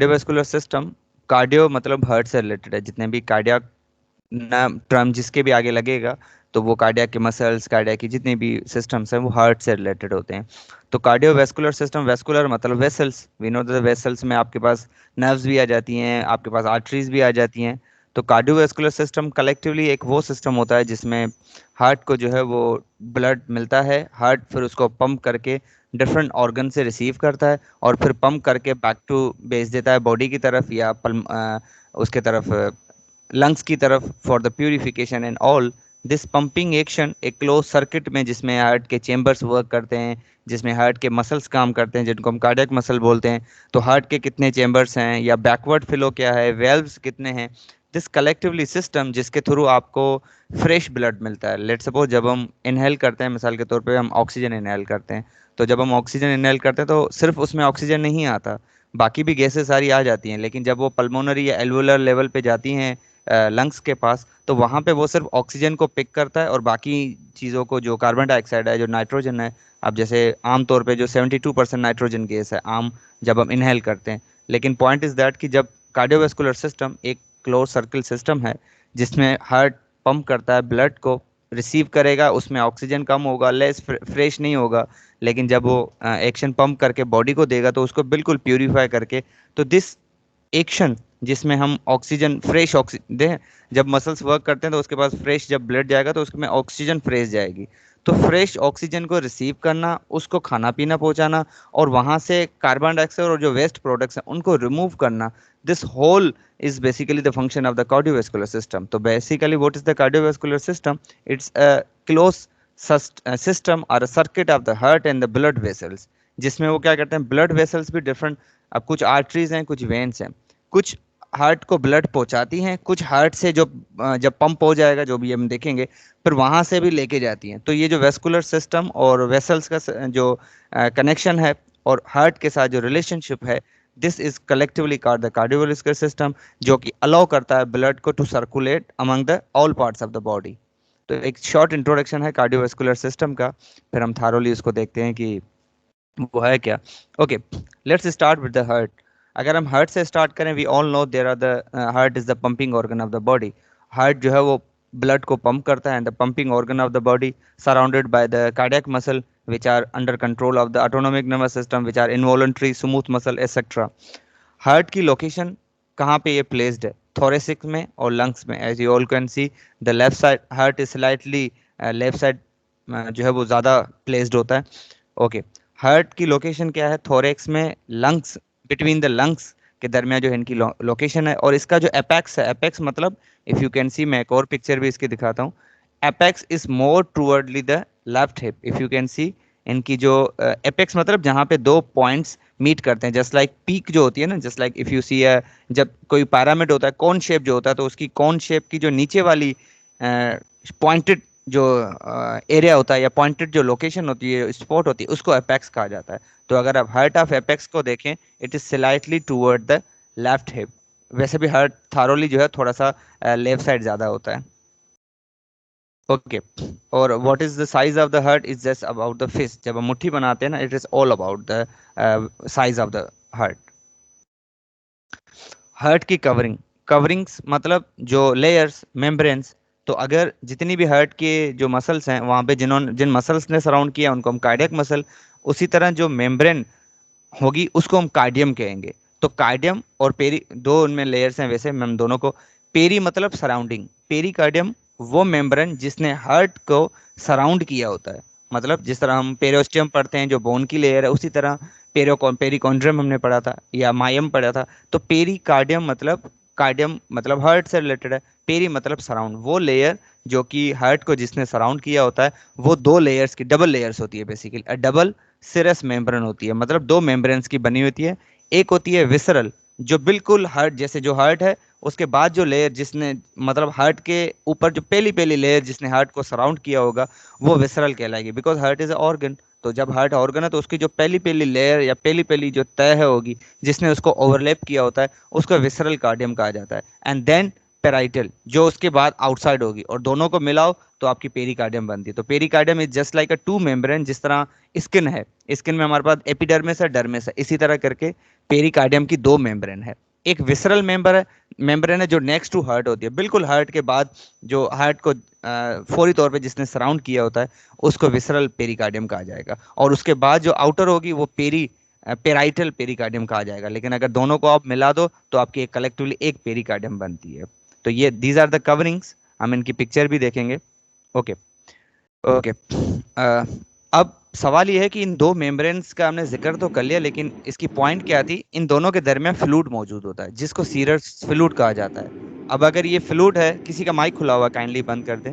Cardiovascular system, cardio मतलब heart से related है। जितने भी कार्डियक नाम टर्म जिसके भी आगे लगेगा तो वो कार्डियक के मसल्स, कार्डियक की जितने भी सिस्टम्स हैं वो हार्ट से रिलेटेड होते हैं। तो कार्डियोवास्कुलर सिस्टम, वेस्कुलर मतलब vessels, we know the vessels में आपके पास नर्व्स भी आ जाती हैं, आपके पास आर्टरीज भी आ जाती हैं। तो कार्डियोवास्कुलर सिस्टम कलेक्टिवली एक वो सिस्टम होता है जिसमें हार्ट को जो है वो ब्लड मिलता है, हार्ट फिर उसको पंप करके डिफरेंट ऑर्गन से रिसीव करता है और फिर पंप करके बैक टू भेज देता है बॉडी की तरफ या उसके तरफ, लंग्स की तरफ, for the purification and all. This pumping action एक क्लोज सर्किट में, जिसमें हार्ट के चेम्बर्स वर्क करते हैं, जिसमें हार्ट के मसल्स काम करते हैं जिनको हम कार्डियक मसल बोलते हैं। तो हार्ट के कितने चेम्बर्स हैं या बैकवर्ड फ्लो क्या है, वेल्व्स कितने हैं, दिस कलेक्टिवली सिस्टम जिसके थ्रू आपको फ्रेश ब्लड मिलता है। लेट सपोज जब हम इनहेल करते हैं, मिसाल के तौर पे हम ऑक्सीजन इनहेल करते हैं, तो जब हम ऑक्सीजन इनहेल करते हैं तो सिर्फ उसमें ऑक्सीजन नहीं आता, बाकी भी गैसें सारी आ जाती हैं। लेकिन जब वो पल्मोनरी या एल्वुलर लेवल पे जाती हैं, लंग्स के पास, तो वहाँ पे वो सिर्फ ऑक्सीजन को पिक करता है और बाकी चीज़ों को, जो कार्बन डाइऑक्साइड है, जो नाइट्रोजन है, अब जैसे आमतौर पे जो 72% नाइट्रोजन गैस है आम, जब हम इनहेल करते हैं। लेकिन पॉइंट इज दैट कि जब कार्डियोवास्कुलर सिस्टम एक क्लोज सर्किल सिस्टम है जिसमें हार्ट पंप करता है, ब्लड को रिसीव करेगा, उसमें ऑक्सीजन कम होगा, लेस फ्रेश नहीं होगा, लेकिन जब वो एक्शन पंप करके बॉडी को देगा तो उसको बिल्कुल प्यूरिफाई करके, तो दिस एक्शन जिसमें हम ऑक्सीजन, फ्रेश ऑक्सीजन दें, जब मसल्स वर्क करते हैं तो उसके पास फ्रेश जब ब्लड जाएगा तो उसमें ऑक्सीजन फ्रेश जाएगी। तो फ्रेश ऑक्सीजन को रिसीव करना, उसको खाना पीना पहुंचाना और वहां से कार्बन डाइऑक्साइड और जो वेस्ट प्रोडक्ट्स हैं उनको रिमूव करना, this whole is basically the function of the cardiovascular system. So basically what is the cardiovascular system? It's a closed system or a circuit of the heart and the blood vessels, जिसमें वो क्या करते हैं, blood vessels भी different, अब कुछ arteries हैं, कुछ वेन्स हैं, कुछ हार्ट को ब्लड पहुंचाती हैं, कुछ हार्ट से जो जब पंप हो जाएगा, जो भी हम देखेंगे, फिर वहां से भी लेके जाती हैं। तो ये जो वेस्कुलर सिस्टम और वेसल्स का जो कनेक्शन है और हार्ट के साथ जो रिलेशनशिप है, this is collectively called the cardiovascular system, जो कि अलाउ करता है ब्लड को to circulate among the all parts of the body. तो एक शॉर्ट इंट्रोडक्शन है कार्डियोवास्कुलर सिस्टम का, फिर हम थारोली उसको देखते हैं कि वो है क्या। Okay, let's start with the heart. अगर हम हार्ट से स्टार्ट करें, we all know there are the, heart is the pumping organ of the body. Heart जो है वो ब्लड को पंप करता है, and the pumping organ of the body surrounded by the cardiac muscle which are under control of the autonomic nervous system, which are involuntary, smooth muscle, etc. Heart की location कहाँ पे ये placed है? Thoracic में और lungs में। As you all can see, the left side heart is slightly, left side जो है वो ज़्यादा प्लेस्ड होता है। ओके, हार्ट की लोकेशन क्या है? थोरेक्स में, लंग्स, बिटवीन द लंग्स के दरमियान जो है इनकी लोकेशन है। और इसका जो एपेक्स है, एपेक्स मतलब, इफ़ यू कैन सी, मैं एक और पिक्चर भी इसकी दिखाता हूँ, apex is more towardly the left hip, if you can see. इनकी जो एपेक्स मतलब जहाँ पे दो पॉइंट्स मीट करते हैं, जस्ट लाइक पीक जो होती है ना, just like if you see, जब कोई पैरामिड होता है, कौन शेप जो होता है, तो उसकी कौन शेप की जो नीचे वाली पॉइंटेड जो एरिया होता है या पॉइंटेड जो लोकेशन होती है, स्पॉट होती है, उसको एपेक्स कहा जाता है। तो अगर आप हार्ट ऑफ एपेक्स को देखें, it is slightly toward the left hip. वैसे भी हार्ट थारोली जो है थोड़ा सा लेफ्ट साइड ज़्यादा होता है। ओके, और what is the size of the heart? Is just about the fist. जब हम मुट्ठी बनाते हैं ना, it is all about the size of the heart. Heart की कवरिंग, कवरिंग्स मतलब जो लेयर्स, मेम्ब्रेन्स। तो अगर जितनी भी हार्ट के जो मसल्स हैं, वहाँ पे जिन मसल्स ने सराउंड किया उनको हम कार्डियक मसल, उसी तरह जो मेम्ब्रेन होगी उसको हम कार्डियम कहेंगे। तो कार्डियम और पेरी, दो उनमें लेयर्स हैं वैसे, हम दोनों को, पेरी मतलब सराउंडिंग, पेरी कार्डियम वो मेम्ब्रेन जिसने हार्ट को सराउंड किया होता है। मतलब जिस तरह हम पेरियोस्टियम पढ़ते हैं जो बोन की लेयर है, उसी तरह पेरिकॉन्ड्रियम हमने पढ़ा था या मायम पढ़ा था। तो पेरी कार्डियम मतलब हार्ट से रिलेटेड है, पेरी मतलब सराउंड, वो लेयर जो कि हार्ट को जिसने सराउंड किया होता है, वो दो लेयर्स की, डबल लेयर्स होती है बेसिकली, डबल सिरस मेम्ब्रेन होती है, मतलब दो मेम्ब्रेन्स की बनी होती है। एक होती है विसरल, जो बिल्कुल हार्ट जैसे, जो हार्ट है उसके बाद जो लेयर जिसने, मतलब हार्ट के ऊपर जो पहली पहली लेयर जिसने हार्ट को सराउंड किया होगा, वो विसरल कहलाएगी, because heart is a organ. तो जब हार्ट ऑर्गन है तो उसकी जो पहली पहली लेयर या पहली पहली जो तय है होगी जिसने उसको ओवरलैप किया होता है, उसको विसरल कार्डियम कहा जाता है। एंड देन पेराइटल जो उसके बाद आउटसाइड होगी, और दोनों को मिलाओ तो आपकी पेरिकार्डियम बनती है। तो pericardium is just like a two membrane, जिस तरह स्किन है, स्किन में हमारे पास एपिडर्मिस है, डर्मिस है, इसी तरह करके पेरिकार्डियम की दो मेम्ब्रेन है। एक विसरल मेंबर है, मेम्ब्रेन है जो नेक्स्ट टू हार्ट होती है, बिल्कुल हार्ट के बाद, जो हार्ट को फौरी तौर पे जिसने सराउंड किया होता है उसको विसरल पेरिकार्डियम कहा जाएगा। और उसके बाद जो आउटर होगी वो पेराइटल पेरिकार्डियम कहा जाएगा। लेकिन अगर दोनों को आप मिला दो तो आपकी एक कलेक्टिवली एक पेरिकार्डियम बनती है। तो ये दीज आर द कवरिंग्स, हम इनकी पिक्चर भी देखेंगे। ओके। ओके। अब सवाल ये है कि इन दो मेम्ब्रेन्स का हमने जिक्र तो कर लिया, लेकिन इसकी पॉइंट क्या थी, इन दोनों के दरमियान फ्लूइड मौजूद होता है जिसको सीरस फ्लूइड कहा जाता है। अब अगर ये फ्लूइड है, किसी का माइक खुला हुआ, काइंडली बंद कर दें।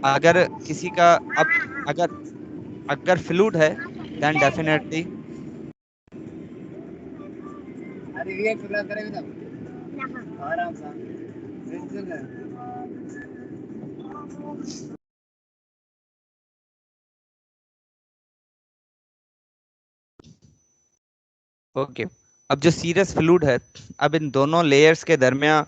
अगर किसी का, अब अगर अगर फ्लूइड है देन डेफिनेटली, ओके। अब जो सीरस फ्लूइड है, अब इन दोनों लेयर्स के दरमियान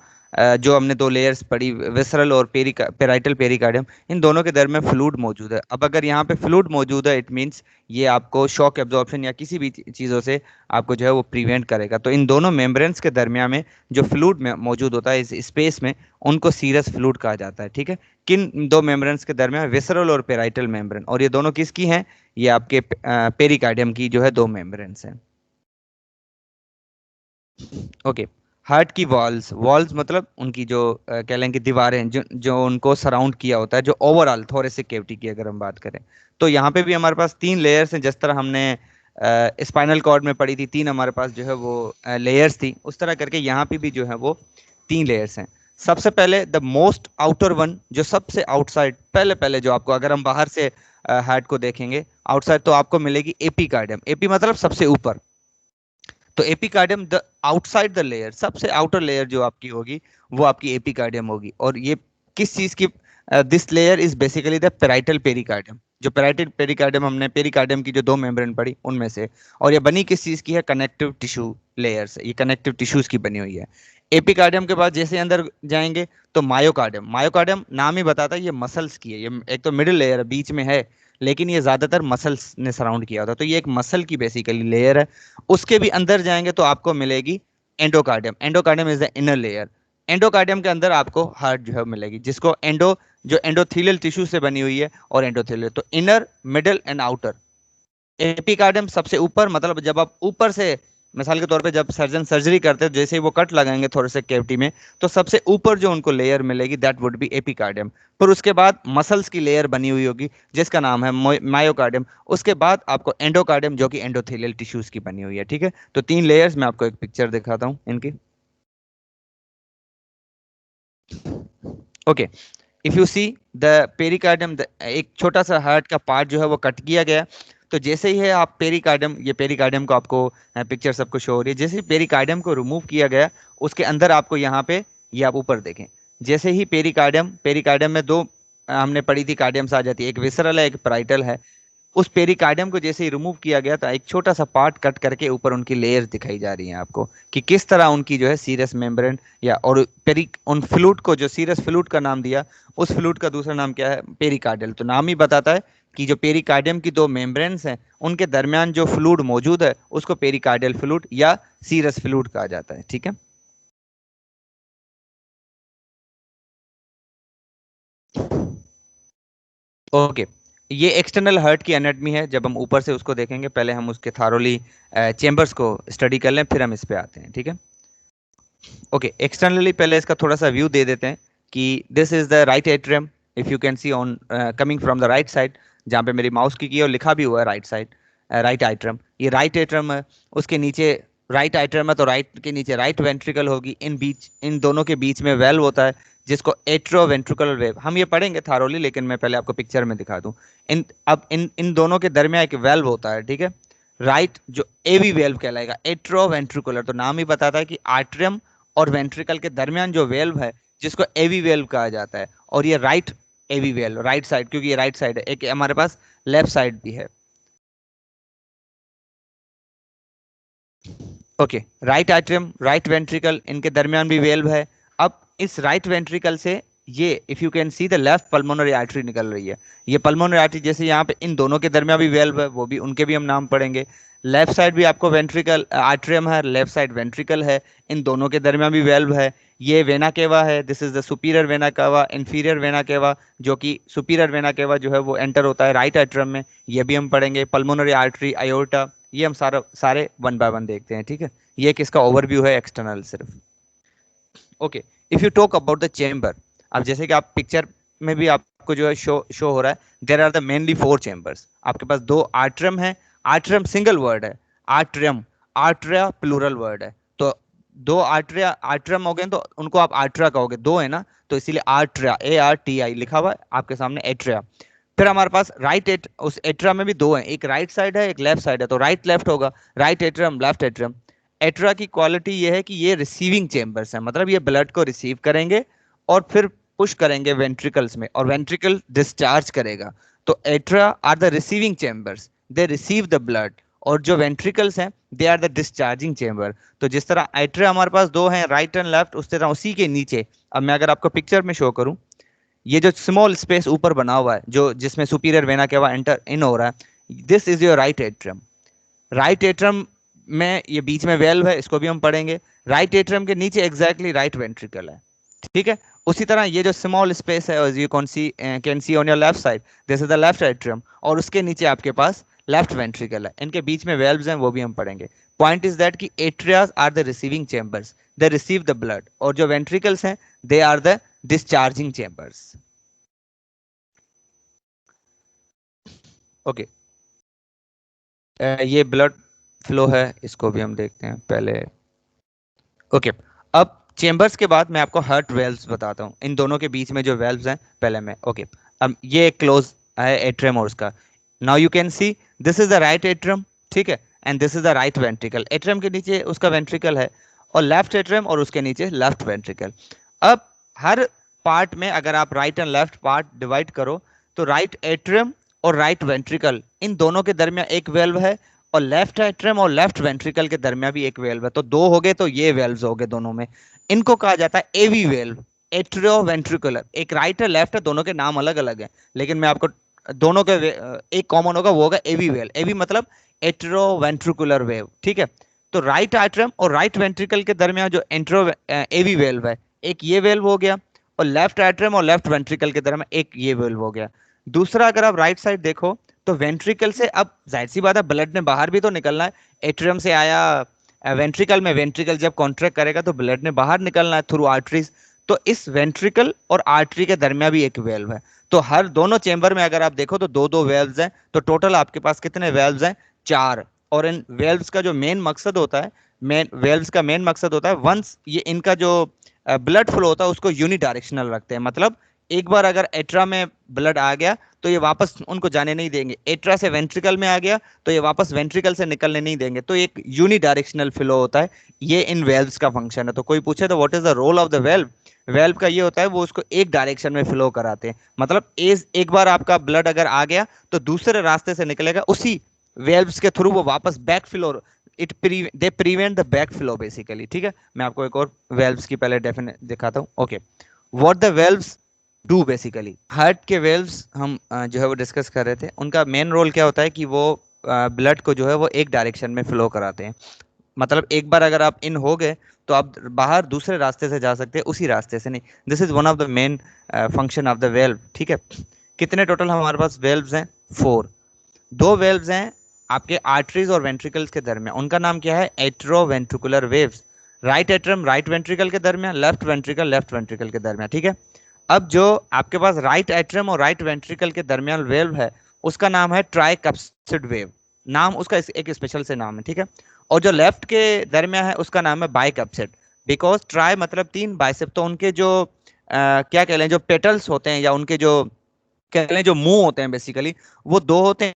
जो हमने दो लेयर्स पढ़ी, विसरल और पेराइटल पेरिकार्डियम, इन दोनों के दरमियान फ्लूइड मौजूद है। अब अगर यहाँ पे फ्लूइड मौजूद है, इट मींस ये आपको शॉक एब्जॉर्प्शन या किसी भी चीज़ों से आपको जो है वो प्रिवेंट करेगा। तो इन दोनों मेम्ब्रेन्स के दरमियान में जो फ्लूइड में मौजूद होता है इस स्पेस में, उनको सीरस फ्लूइड कहा जाता है। ठीक है। किन दो मेम्ब्रेन्स के दरमियान? विसरल और पेराइटल मेम्ब्रेन। और ये दोनों किसकी हैं? ये आपके पेरिकार्डियम की जो है दो मेम्ब्रेन्स हैं। ओके। हार्ट की वॉल्स, वॉल्स मतलब उनकी जो कह लें कि दीवारें, जो जो उनको सराउंड किया होता है, जो ओवरऑल थोरेसिक कैविटी की अगर हम बात करें, तो यहाँ पे भी हमारे पास तीन लेयर्स हैं। जिस तरह हमने स्पाइनल कॉर्ड में पढ़ी थी, तीन हमारे पास जो है वो लेयर्स थी, उस तरह करके यहाँ पे भी जो है वो तीन लेयर्स हैं। सबसे पहले द मोस्ट आउटर वन, जो सबसे आउटसाइड, पहले पहले जो आपको, अगर हम बाहर से हार्ट को देखेंगे आउटसाइड, तो आपको मिलेगी एपीकार्डियम। एपी मतलब सबसे ऊपर। तो epicardium the outside the layer, सबसे आउटर लेयर जो आपकी होगी वो आपकी एपिकार्डियम होगी। और ये किस चीज की? This layer is basically the parietal pericardium. जो पेराइटल पेरिकार्डियम, हमने पेरिकार्डियम की जो दो मेम्ब्रेन पढ़ी उनमें से। और ये बनी किस चीज की है? कनेक्टिव टिश्यू लेयर से। ये कनेक्टिव टिश्यूज की बनी हुई है। एपिकार्डियम के बाद जैसे अंदर जाएंगे तो मायोकार्डियम। मायोकार्डियम नाम ही बताता है ये मसल्स की है। ये एक तो मिडिल लेयर बीच में है, लेकिन ये ज्यादातर मसल्स ने सराउंड किया होता है, तो ये एक मसल की बेसिकली लेयर है। उसके भी अंदर जाएंगे तो आपको मिलेगी endocardium. Endocardium is the inner layer. Endocardium के अंदर आपको हार्ट जो है मिलेगी, जिसको जो एंडोथेलियल टिश्यू से बनी हुई है, और एंडोथेलियल, तो inner, middle and outer. Epicardium सबसे ऊपर, मतलब जब आप ऊपर से, मिसाल के तौर पे जब सर्जन सर्जरी करते हैं, जैसे ही वो कट लगाएंगे थोड़े से कैविटी में, तो सबसे ऊपर जो उनको लेयर मिलेगी दैट वुड बी एपिकार्डियम। फिर उसके बाद मसल्स की लेयर बनी हुई होगी जिसका नाम है मायोकार्डियम। उसके बाद आपको एंडोकार्डियम, जो कि एंडोथेलियल टिश्यूज की बनी हुई है। ठीक है। तो तीन लेयर्स, मैं आपको एक पिक्चर दिखाता हूँ इनकी। Okay. If you see the pericardium, एक छोटा सा हार्ट का पार्ट जो है वो कट किया गया। तो जैसे ही है आप पेरिकार्डियम, ये पेरिकार्डियम को आपको पिक्चर सबको शो हो रही है, जैसे ही पेरिकार्डियम को रिमूव किया गया, उसके अंदर आपको यहाँ पे, ये आप ऊपर देखें, जैसे ही पेरिकार्डियम, पेरिकार्डियम में दो हमने पढ़ी थी कार्डियम्स आ जाती है, एक विसरल है एक पेराइटल है। उस पेरिकार्डियम को जैसे ही रिमूव किया गया था, एक छोटा सा पार्ट कट करके ऊपर उनकी लेयर्स दिखाई जा रही हैं आपको, कि किस तरह उनकी जो है सीरस मेम्ब्रेन, या और पेरी उन फ्लूइड को, जो सीरस फ्लूइड का नाम दिया, उस फ्लूइड का दूसरा नाम क्या है? पेरिकार्डियल। तो नाम ही बताता है कि जो पेरिकार्डियम की दो मेम्ब्रेन्स हैं उनके दरमियान जो फ्लूइड मौजूद है उसको पेरिकार्डियल फ्लूइड या सीरस फ्लूइड कहा जाता है। ठीक है। ओके। ये एक्सटर्नल हार्ट की एनाटमी है। जब हम ऊपर से उसको देखेंगे, पहले हम उसके थारोली चेंबर्स को स्टडी कर लें, फिर हम इस पे आते हैं। ठीक है। ओके। एक्सटर्नली पहले इसका थोड़ा सा व्यू दे देते हैं कि this is the right atrium. If you can C on coming from the right side, जहाँ पे मेरी माउस की और लिखा भी हुआ है राइट साइड, राइट एट्रियम, ये राइट एट्रियम है। उसके नीचे राइट एट्रियम है, तो राइट के नीचे राइट वेंट्रिकल होगी। इन दोनों के बीच में वेल्व होता है जिसको एट्रो वेंट्रिकुलर वेव, हम ये पढ़ेंगे थारोली, लेकिन मैं पहले आपको पिक्चर में दिखा दूं। इन दोनों के दरमियान एक वेल्व होता है। ठीक है। राइट, जो एवी वेल्व कहलाएगा, एट्रो वेंट्रिकुलर। तो नाम ही बताता है कि आर्ट्रियम और वेंट्रिकल के दरमियान जो वेल्व है, जिसको एवी वेल्व कहा जाता है। और ये राइट एवी वेल्व, राइट साइड, क्योंकि ये राइट साइड है, एक हमारे पास लेफ्ट साइड भी है। Okay. Right atrium, right ventricle, इनके दरमियान भी वेल्व है। अब इस राइट वेंट्रिकल से ये, if you can see the left pulmonary artery निकल रही है। ये पल्मोनरी आर्टरी, जैसे यहाँ पे इन दोनों के दरमियान भी वेल्व है, वो भी उनके भी हम नाम पढ़ेंगे। लेफ्ट साइड भी आपको वेंट्रिकल आर्ट्रियम है, लेफ्ट साइड वेंट्रिकल है, इन दोनों के दरमियान भी वेल्व है। ये वेना केवा है, this is the superior vena केवा, इंफीरियर वेना केवा, जो कि सुपीरियर वेना केवा जो है वो एंटर होता है राइट एट्रियम में, ये भी हम पढ़ेंगे। पल्मोनरी आर्टरी, अयोर्टा, ये हम सारा सारे वन बाय वन देखते हैं, ठीक है। ये किसका ओवरव्यू है एक्सटर्नल सिर्फ। Okay, if you talk about the chamber, अब जैसे कि आप पिक्चर में भी आपको जो है शो शो हो रहा है, there are the mainly four chambers. आपके पास दो आर्ट्रियम है, आर्ट्रियम सिंगल वर्ड है, आर्ट्रियम, आर्ट्रिया प्लूरल वर्ड है। तो दो आर्ट्रिया, आर्ट्रियम हो गए तो उनको आप आर्ट्रिया कहोगे, दो है ना, तो इसीलिए आर्ट्रिया, ARTI लिखा हुआ है आपके सामने, एट्रिया। फिर हमारे पास राइट एट, उस एट्रिया में भी दो हैं, एक राइट साइड है एक लेफ्ट साइड है, तो राइट लेफ्ट होगा, right atrium left atrium. Attire की क्वालिटी ये है कि ये रिसीविंग चेम्बर्स है, मतलब ये ब्लड को रिसीव करेंगे और फिर पुश करेंगे वेंट्रिकल्स में, और वेंट्रिकल डिस्चार्ज करेगा। तो atria are the receiving chambers, they receive the blood. और जो वेंट्रिकल्स हैं, they are the discharging chamber. तो जिस तरह एट्रा हमारे पास दो हैं, राइट एंड लेफ्ट, उस तरह उसी के नीचे, अब मैं अगर आपको पिक्चर में शो करूं, ये जो स्मॉल स्पेस ऊपर बना हुआ है, जो जिसमें superior vena cava enter in हो रहा है, this is your right atrium. Right atrium में ये बीच में वेल्व है, इसको भी हम पढ़ेंगे। राइट एट्रम के नीचे एग्जैक्टली राइट वेंट्रिकल है, ठीक है। उसी तरह ये जो स्मॉल स्पेस है, you can C on your left side, this is the left atrium, और उसके नीचे आपके पास लेफ्ट वेंट्रिकल है, इनके बीच में वेल्व्स हैं, वो भी हम पढ़ेंगे। पॉइंट इज दैट कि atrias are the receiving chambers, they receive the blood, और जो वेंट्रिकल्स हैं, they are the discharging chambers. Okay, ये ब्लड फ्लो है, इसको भी हम देखते हैं पहले। ओके, अब चेम्बर्स के बाद मैं आपको हार्ट वेल्व्स बताता हूँ, इन दोनों के बीच में जो वेल्व्स हैं पहले मैं। ओके, अब ये क्लोज है एट्रियम और उसका। Now you can see this is the right atrium, ठीक है, and this is the right ventricle. Atrium के नीचे उसका वेंट्रिकल है, और लेफ्ट एट्रियम और उसके नीचे लेफ्ट वेंट्रिकल। अब हर पार्ट में अगर आप right and left part divide करो, तो राइट एट्रियम और राइट वेंट्रिकल, इन दोनों के दरमियान एक वेल्व है, और लेफ्ट एट्रियम और लेफ्ट वेंट्रिकल के दरमियान भी एक वेल्व है। तो दो हो गए, तो ये वेल्व्स हो गए दोनों में। इनको कहा जाता है एवी वेल्व, एट्रियो वेंट्रिकुलर। एक राइट है लेफ्ट है, दोनों के नाम अलग अलग हैं, लेकिन मैं आपको दोनों के एक कॉमन होगा, वो होगा एवी वेल। एवी मतलब एट्रो वेंट्रिकुलर वेव, ठीक है। तो राइट एट्रियम और राइट वेंट्रिकल के दरमियान जो एंट्रो एवी वेल्व है, एक ये वेल्व हो गया, और लेफ्ट एट्रियम और लेफ्ट वेंट्रिकल के दरमियान एक ये वेल्व हो गया। दूसरा, अगर आप राइट साइड देखो, तो वेंट्रिकल से अब जाहिर सी बात है ब्लड ने बाहर भी तो निकलना है। एट्रियम से आया वेंट्रिकल में, वेंट्रिकल जब कॉन्ट्रैक्ट करेगा तो ब्लड ने बाहर निकलना है थ्रू आर्टरीज। तो इस वेंट्रिकल और आर्टरी के दरमियान भी एक वेल्व है। तो हर दोनों चेंबर में अगर आप देखो तो दो दो वेल्व्स हैं, तो टोटल आपके पास कितने वेल्व्स हैं? चार। और इन वेल्व्स का जो मेन मकसद होता है, मेन वेल्व्स का मेन मकसद होता है, वंस ये इनका जो ब्लड फ्लो होता है उसको यूनि डायरेक्शनल रखते हैं। मतलब एक बार अगर एट्रा में ब्लड आ गया तो ये वापस उनको जाने नहीं देंगे, एट्रा से वेंट्रिकल में आ गया तो ये वापस वेंट्रिकल से निकलने नहीं देंगे, तो एक यूनि डायरेक्शनल फ्लो होता है। ये इन वेल्व्स का फंक्शन है। तो कोई पूछे तो what is the role of the valve, valve का ये होता है वो उसको एक डायरेक्शन में फ्लो कराते हैं। मतलब एक बार आपका ब्लड अगर आ गया तो दूसरे रास्ते से निकलेगा, उसी वेल्व्स के थ्रू वो वापस back flow, it they prevent the back flow basically, ठीक है। मैं आपको एक और वेल्व्स की पहले डेफिनेट दिखाता हूँ। Okay, what the valves do basically, heart के वेल्व्स हम जो है वो डिस्कस कर रहे थे, उनका मेन रोल क्या होता है कि वो ब्लड को जो है वो एक डायरेक्शन में फ्लो कराते हैं। मतलब एक बार अगर आप इन हो गए तो आप बाहर दूसरे रास्ते से जा सकते हैं, उसी रास्ते से नहीं। This is one of the main function of the valve, ठीक है। कितने टोटल हमारे पास वेल्व्स हैं? फोर। दो वेल्व्स हैं आपके आर्टरीज और वेंट्रिकल्स के दरमियान, उनका नाम क्या है? Atrio ventricular valves. Right atrium right ventricle के दरमियान, लेफ्ट वेंट्रिकल के दरमियान, ठीक है। अब जो आपके पास राइट एट्रम और राइट वेंट्रिकल के दरमियान वेल्व है, उसका नाम है ट्राइकप्सिड वेव। नाम उसका एक स्पेशल से नाम है, ठीक है। और जो लेफ्ट के दरमियान है उसका नाम है बाइकप्सिड। बिकॉज ट्राई मतलब तीन, बाइसेप तो उनके जो क्या कह लें, जो पेटल्स होते हैं या उनके जो कह लें जो मुंह होते हैं बेसिकली, वो दो होते हैं,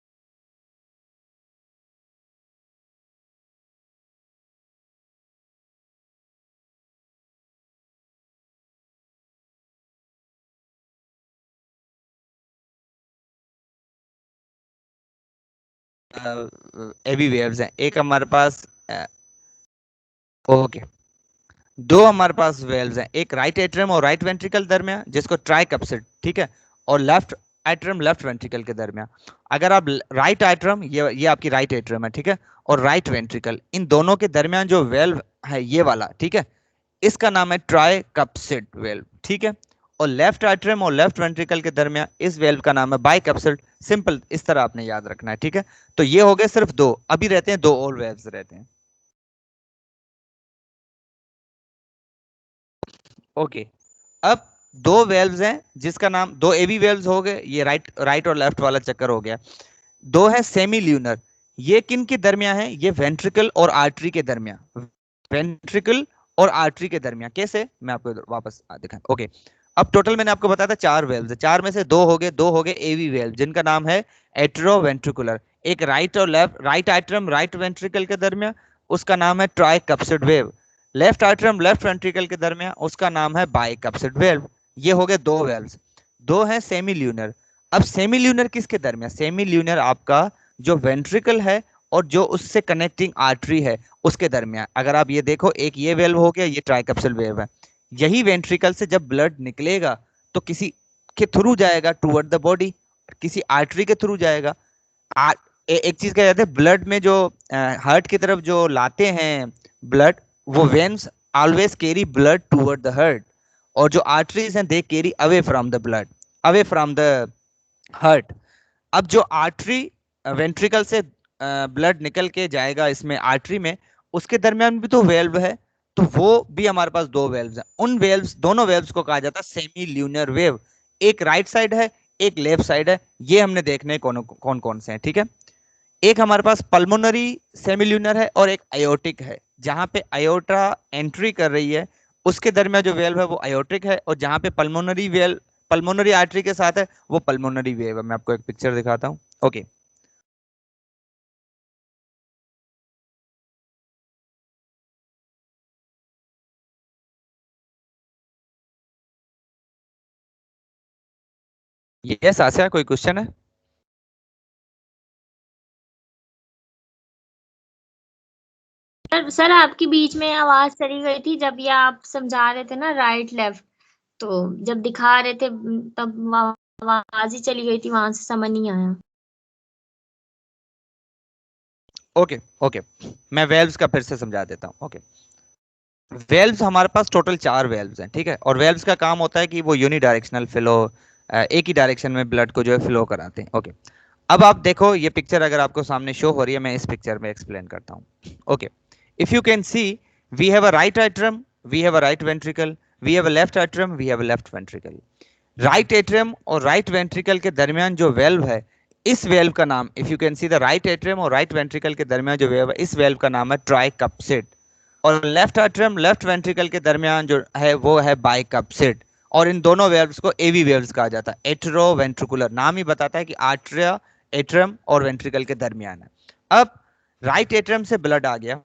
एबी वेव्स हैं। एक हमारे पास ओके, दो हमारे पास वेल्व्स हैं, एक राइट एट्रियम और राइट वेंट्रिकल दरमियान जिसको ट्राइकप्सिड, ठीक है, और लेफ्ट एट्रियम लेफ्ट वेंट्रिकल के दरमियान। अगर आप राइट एट्रियम, ये आपकी राइट एट्रियम है, ठीक है, और राइट वेंट्रिकल, इन दोनों के दरमियान जो वेल्व है ये वाला, ठीक है, इसका नाम है ट्राइकप्सिड वेल्व, ठीक है। और लेफ्ट एट्रियम और लेफ्ट वेंट्रिकल के दरमियान इस वेल्व का नाम है बाइकप्सिड। सिंपल, इस तरह आपने याद रखना है, ठीक है। तो ये हो गए सिर्फ दो, अभी रहते हैं दो और वेल्व्स रहते हैं। ओके, अब दो वेल्व्स हैं जिसका नाम, दो एवी वेल्व्स हो गए, ये राइट राइट और लेफ्ट वाला चक्कर हो गया। दो है सेमी ल्यूनर, ये किन के दरमियान है, ये वेंट्रिकल और आर्टरी के दरमियान, वेंट्रिकल और आर्टरी के दरमियान। कैसे, मैं आपको वापस दिखाऊं। ओके, अब टोटल मैंने आपको बताया था चार वेल्व्स है, चार में से दो हो गए एवी वेल्व जिनका नाम है एट्रोवेंट्रिकुलर। एक राइट और left, right atrium right ventricle के दरमियान, उसका नाम है tricuspid valve. Left atrium left ventricle के दरमियान, उसका नाम है बाइकप्सिड वेव। ये हो गए दो वेल्व्स। दो है सेमी ल्यूनर। अब सेमी ल्यूनर किसके दरमियान, सेमी ल्यूनर आपका जो वेंट्रिकल है और जो उससे कनेक्टिंग आर्टरी है उसके दरमियान। अगर आप ये देखो, एक ये वेल्व हो गया, ये ट्राइकप्सिल वेव है। यही वेंट्रिकल से जब ब्लड निकलेगा तो किसी के थ्रू जाएगा टूवर्ड द बॉडी, किसी आर्टरी के थ्रू जाएगा। एक चीज क्या कहते हैं, ब्लड में जो हार्ट की तरफ जो लाते हैं ब्लड, वो veins always carry blood toward the heart, और जो आर्टरीज हैं they carry away from the blood, away from the heart. अब जो आर्टरी वेंट्रिकल से ब्लड निकल के जाएगा इसमें आर्टरी में, उसके दरमियान भी तो वेल्व है, तो वो भी हमारे पास दो वेल्व्स हैं। उन वेल्व्स, दोनों वेल्व्स को कहा जाता है सेमी ल्यूनर वेव। एक राइट साइड है, एक लेफ्ट साइड है। ये हमने देखने कौन कौन कौन से हैं, ठीक है। एक हमारे पास पल्मोनरी सेमिल्यूनर है और एक आयोटिक है। जहां पे आयोटा एंट्री कर रही है उसके दरमियान जो वेल्व है वो आयोटिक है, और जहां पे पल्मोनरी वेल, पल्मोनरी आर्टरी के साथ है वो पल्मोनरी वेव है। मैं आपको एक पिक्चर दिखाता हूँ। ओके, यस आशा, कोई क्वेश्चन है? सर आपकी बीच में आवाज चली गई थी जब ये आप समझा रहे थे ना राइट लेफ्ट, तो जब दिखा रहे थे तब आवाज ही चली गई थी, वहां से समझ नहीं आया। ओके ओके, मैं वेल्व्स का फिर से समझा देता हूँ। ओके, वेल्व्स हमारे पास टोटल चार वेल्व्स हैं, ठीक है, और वेल्व्स का काम होता है कि वो यूनी डायरेक्शनल फ्लो, एक ही डायरेक्शन में ब्लड को जो है फ्लो कराते हैं। ओके, अब आप देखो ये पिक्चर अगर आपको सामने शो हो रही है, मैं इस पिक्चर में एक्सप्लेन करता हूँ। Okay, if you can see, we have a right atrium, we have a right ventricle, we have a left atrium, we have a left ventricle. Right atrium और राइट वेंट्रिकल के दरमियान जो valve है, इस valve का नाम, if you can see the right atrium और right ventricle के दरमियान जो वेल्व है, इस वेल्व का नाम है ट्राइकप्सिड। और लेफ्ट एट्रियम लेफ्ट वेंट्रिकल के दरमियान जो है वो है बाइकप्सिड। और इन दोनों वेव्स को एवी वेव्स कहा जाता है, एट्रो वेंट्रिकुलर। नाम ही बताता है कि आर्ट्रिया एट्रियम और वेंट्रिकल के दरमियान है। अब राइट एट्रियम से ब्लड आ गया,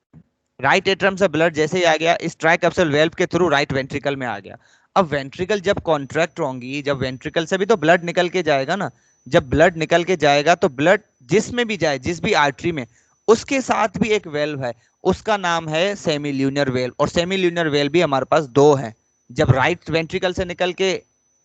राइट एट्रियम से ब्लड जैसे ही आ गया इस ट्राइकैप्सुल वेल्व के थ्रू राइट वेंट्रिकल में आ गया। अब वेंट्रिकल जब कॉन्ट्रैक्ट होंगी, जब वेंट्रिकल से भी तो ब्लड निकल के जाएगा ना, जब ब्लड निकल के जाएगा तो ब्लड जिसमें भी जाए, जिस भी आर्टरी में, उसके साथ भी एक वेल्व है, उसका नाम है सेमील्यूनर वेल्व। और सेमील्यूनर वेल्व भी हमारे पास दो हैं। जब राइट वेंट्रिकल से निकल के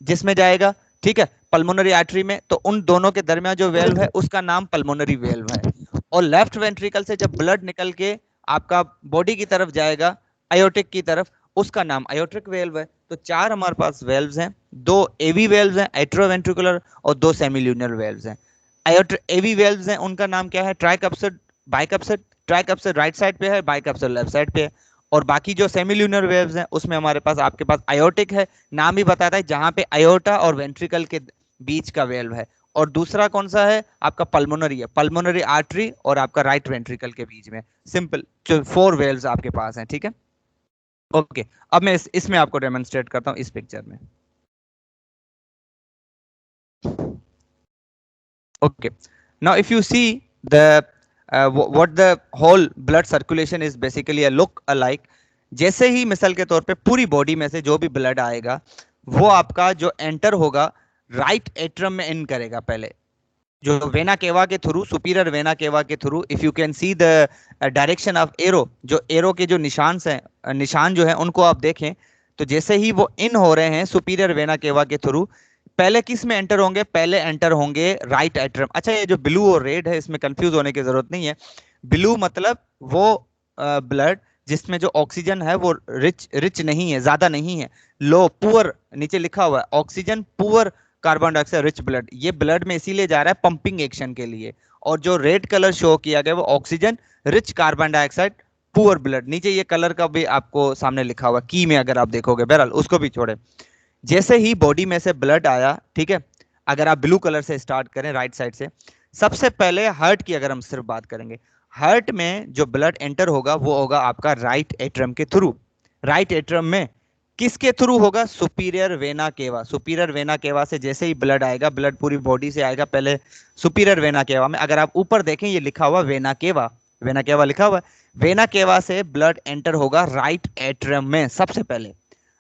जिसमें जाएगा, ठीक है, पल्मोनरी आर्टरी में, तो उन दोनों के दरमियान जो वेल्व है उसका नाम पल्मोनरी वेल्व है। और लेफ्ट वेंट्रिकल से जब ब्लड निकल के आपका बॉडी की तरफ जाएगा, आयोटिक की तरफ, उसका नाम आयोटिक वेल्व है। तो चार हमारे पास वेल्व्स हैं, दो एवी वेल्व्स हैं एट्रोवेंट्रिकुलर, और दो सेमिल्यूनर वेल्व्स हैं। एवी वेल्व्स हैं उनका नाम क्या है, ट्राइकप्सिड, बाइकप्सिड। ट्राइकप्सिड राइट साइड पे है, बाइकप्सिड लेफ्ट साइड पे है। और बाकी जो सेमिल्यूनर वेव्स हैं उसमें हमारे पास, आपके पास आयोटिक है, नाम ही बताता है, जहां पे आयोटा और वेंट्रिकल के बीच का वेल्व है। और दूसरा कौन सा है आपका, पल्मोनरी है, पल्मोनरी आर्टरी और आपका राइट वेंट्रिकल के बीच में। सिंपल, जो फोर वेल्व्स आपके पास हैं, ठीक है। ओके, अब मैं इसमें आपको डेमोन्स्ट्रेट करता हूँ इस पिक्चर में। Okay, now if you see the what the whole blood circulation is basically a look alike। जैसे ही मिसाल के तौर पे पूरी बॉडी में से जो भी ब्लड आएगा वो आपका जो एंटर होगा राइट एट्रम में इन करेगा पहले, जो वेना केवा के थ्रू, सुपीरियर वेना केवा के through, if you can see the direction of arrow, जो एरो के जो निशान हैं, निशान जो है उनको आप देखें, तो जैसे ही वो इन हो रहे हैं सुपीरियर वेना केवा के थ्रू, पहले किस में एंटर होंगे? पहले एंटर होंगे राइट एट्रम। अच्छा, ये जो ब्लू और रेड है इसमें कंफ्यूज होने की जरूरत नहीं है। ब्लू मतलब वो ब्लड जिसमें जो ऑक्सीजन है वो रिच रिच नहीं है, ज्यादा नहीं है, लो पुअर, नीचे लिखा हुआ है oxygen poor carbon dioxide rich blood, ये ब्लड में इसीलिए जा रहा है पंपिंग एक्शन के लिए। और जो रेड कलर शो किया गया वो oxygen rich carbon dioxide poor blood, नीचे ये कलर का भी आपको सामने लिखा हुआ की में अगर आप देखोगे, बहरहाल उसको भी छोड़े। जैसे ही बॉडी में से ब्लड आया, ठीक है, अगर आप ब्लू कलर से स्टार्ट करें राइट साइड से, सबसे पहले हार्ट की अगर हम सिर्फ बात करेंगे, हार्ट में जो ब्लड एंटर होगा वो होगा आपका राइट एट्रम के थ्रू। राइट एट्रम में किसके थ्रू होगा? सुपीरियर वेना केवा। सुपीरियर वेना केवा से जैसे ही ब्लड आएगा, ब्लड पूरी बॉडी से आएगा, पहले सुपीरियर वेना केवा में, अगर आप ऊपर देखें ये लिखा हुआ वेना केवा, वेना केवा लिखा हुआ है, वेना केवा से ब्लड एंटर होगा राइट एट्रम में सबसे पहले।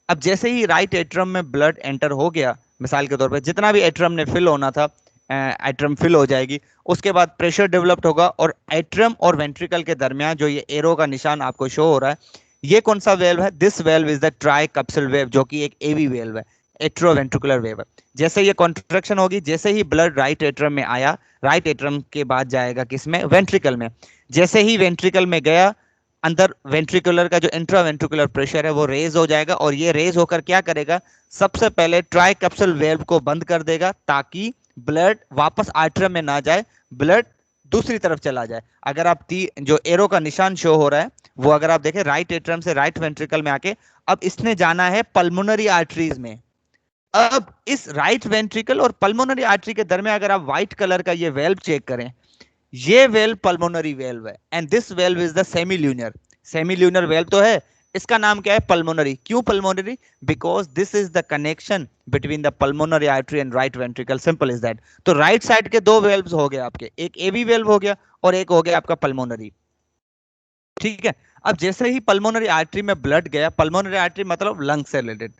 अब जैसे ही राइट एट्रम में ब्लड एंटर हो गया, मिसाल के तौर पे जितना भी एट्रम ने फिल होना था, एट्रम फिल हो जाएगी, उसके बाद प्रेशर डेवलप्ड होगा, और एट्रम और वेंट्रिकल के दरमियान जो ये एरो का निशान आपको शो हो रहा है, ये कौन सा वेल्व है? This valve is the tricuspid valve, जो कि एक एवी वेल्व है, एट्रोवेंट्रिकुलर वेव है। जैसे ये कॉन्ट्रैक्शन होगी, जैसे ही ब्लड राइट एट्रम में आया, राइट एट्रम के बाद जाएगा किसमें? वेंट्रिकल में। जैसे ही वेंट्रिकल में गया, अंदर वेंट्रिकुलर का जो इंट्रावेंट्रिकुलर प्रेशर है वो रेज हो जाएगा, और ये रेज होकर क्या करेगा? सबसे पहले ट्राई कैप्सूल वेल्व को बंद कर देगा, ताकि ब्लड वापस आर्टरी में ना जाए, ब्लड दूसरी तरफ चला जाए। अगर आप जो एरो का निशान शो हो रहा है वो अगर आप देखें, राइट एट्रम से राइट वेंट्रिकल में आके अब इसने जाना है पल्मोनरी आर्टरीज में। अब इस राइट वेंट्रिकल और पल्मोनरी आर्टरी के दरमियान अगर आप व्हाइट कलर का ये वेल्व चेक करें, ये वेल्व पल्मोनरी वेल्व है, and this valve is the सेमील्यूनर। सेमील्यूनर valve तो है, इसका नाम क्या है? पल्मोनरी। क्यों pulmonary? Because this is the connection between the pulmonary artery and right ventricle, simple is that. तो राइट साइड के दो वेल्व्स हो गए आपके, एक एवी वेल्व हो गया और एक हो गया आपका पल्मोनरी, ठीक है। अब जैसे ही पल्मोनरी आर्टरी में ब्लड गया, पल्मोनरी आर्टरी मतलब लंग से रिलेटेड,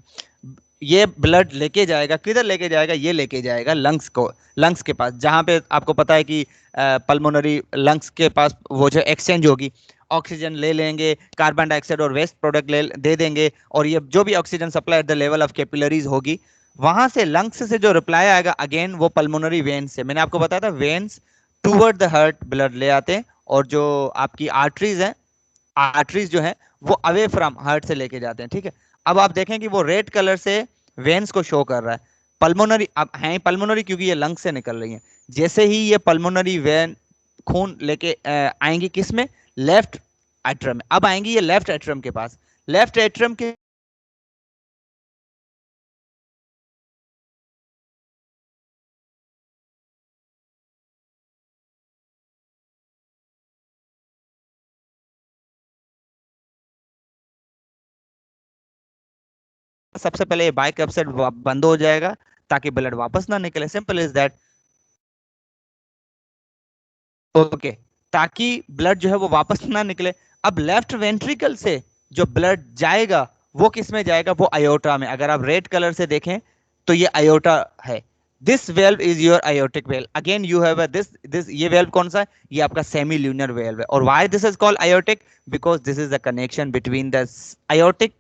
ये ब्लड लेके जाएगा, किधर लेके जाएगा? ये लेके जाएगा लंग्स को, लंग्स के पास, जहां पे आपको पता है कि पल्मोनरी लंग्स के पास वो जो एक्सचेंज होगी, ऑक्सीजन ले लेंगे, कार्बन डाइऑक्साइड और वेस्ट प्रोडक्ट ले दे देंगे, और ये जो भी oxygen supply at the level of capillaries होगी, वहां से लंग्स से जो रिप्लाई आएगा अगेन वो पल्मोनरी वेन्स से, मैंने आपको बताया था veins toward the heart blood ले आते हैं, और जो आपकी आर्टरीज है, आर्टरीज जो है वो अवे फ्रॉम हार्ट से लेके जाते हैं, ठीक है। अब आप देखें कि वो रेड कलर से वेन्स को शो कर रहा है, पल्मोनरी अब है पल्मोनरी क्योंकि ये लंग से निकल रही है। जैसे ही ये पल्मोनरी वेन खून लेके आएंगी किस में? लेफ्ट एट्रम में। अब आएंगी ये लेफ्ट एट्रम के पास, लेफ्ट एट्रम के सबसे पहले बाइकैप्सिड बंद हो जाएगा ताकि ब्लड वापस ना निकले, सिंपल इज दैट। ओके, ताकि ब्लड जो है वो वापस ना निकले। अब लेफ्ट वेंट्रिकल से जो ब्लड जाएगा वो किस में जाएगा? वो अयोटा में। अगर आप रेड कलर से देखें तो ये अयोटा है। This valve is your aortic valve, again you have this this ये वेल्व कौन सा है? ये आपका सेमी ल्यूनर वेल्व है। और why this is called aortic? Because this is the connection between the aortic,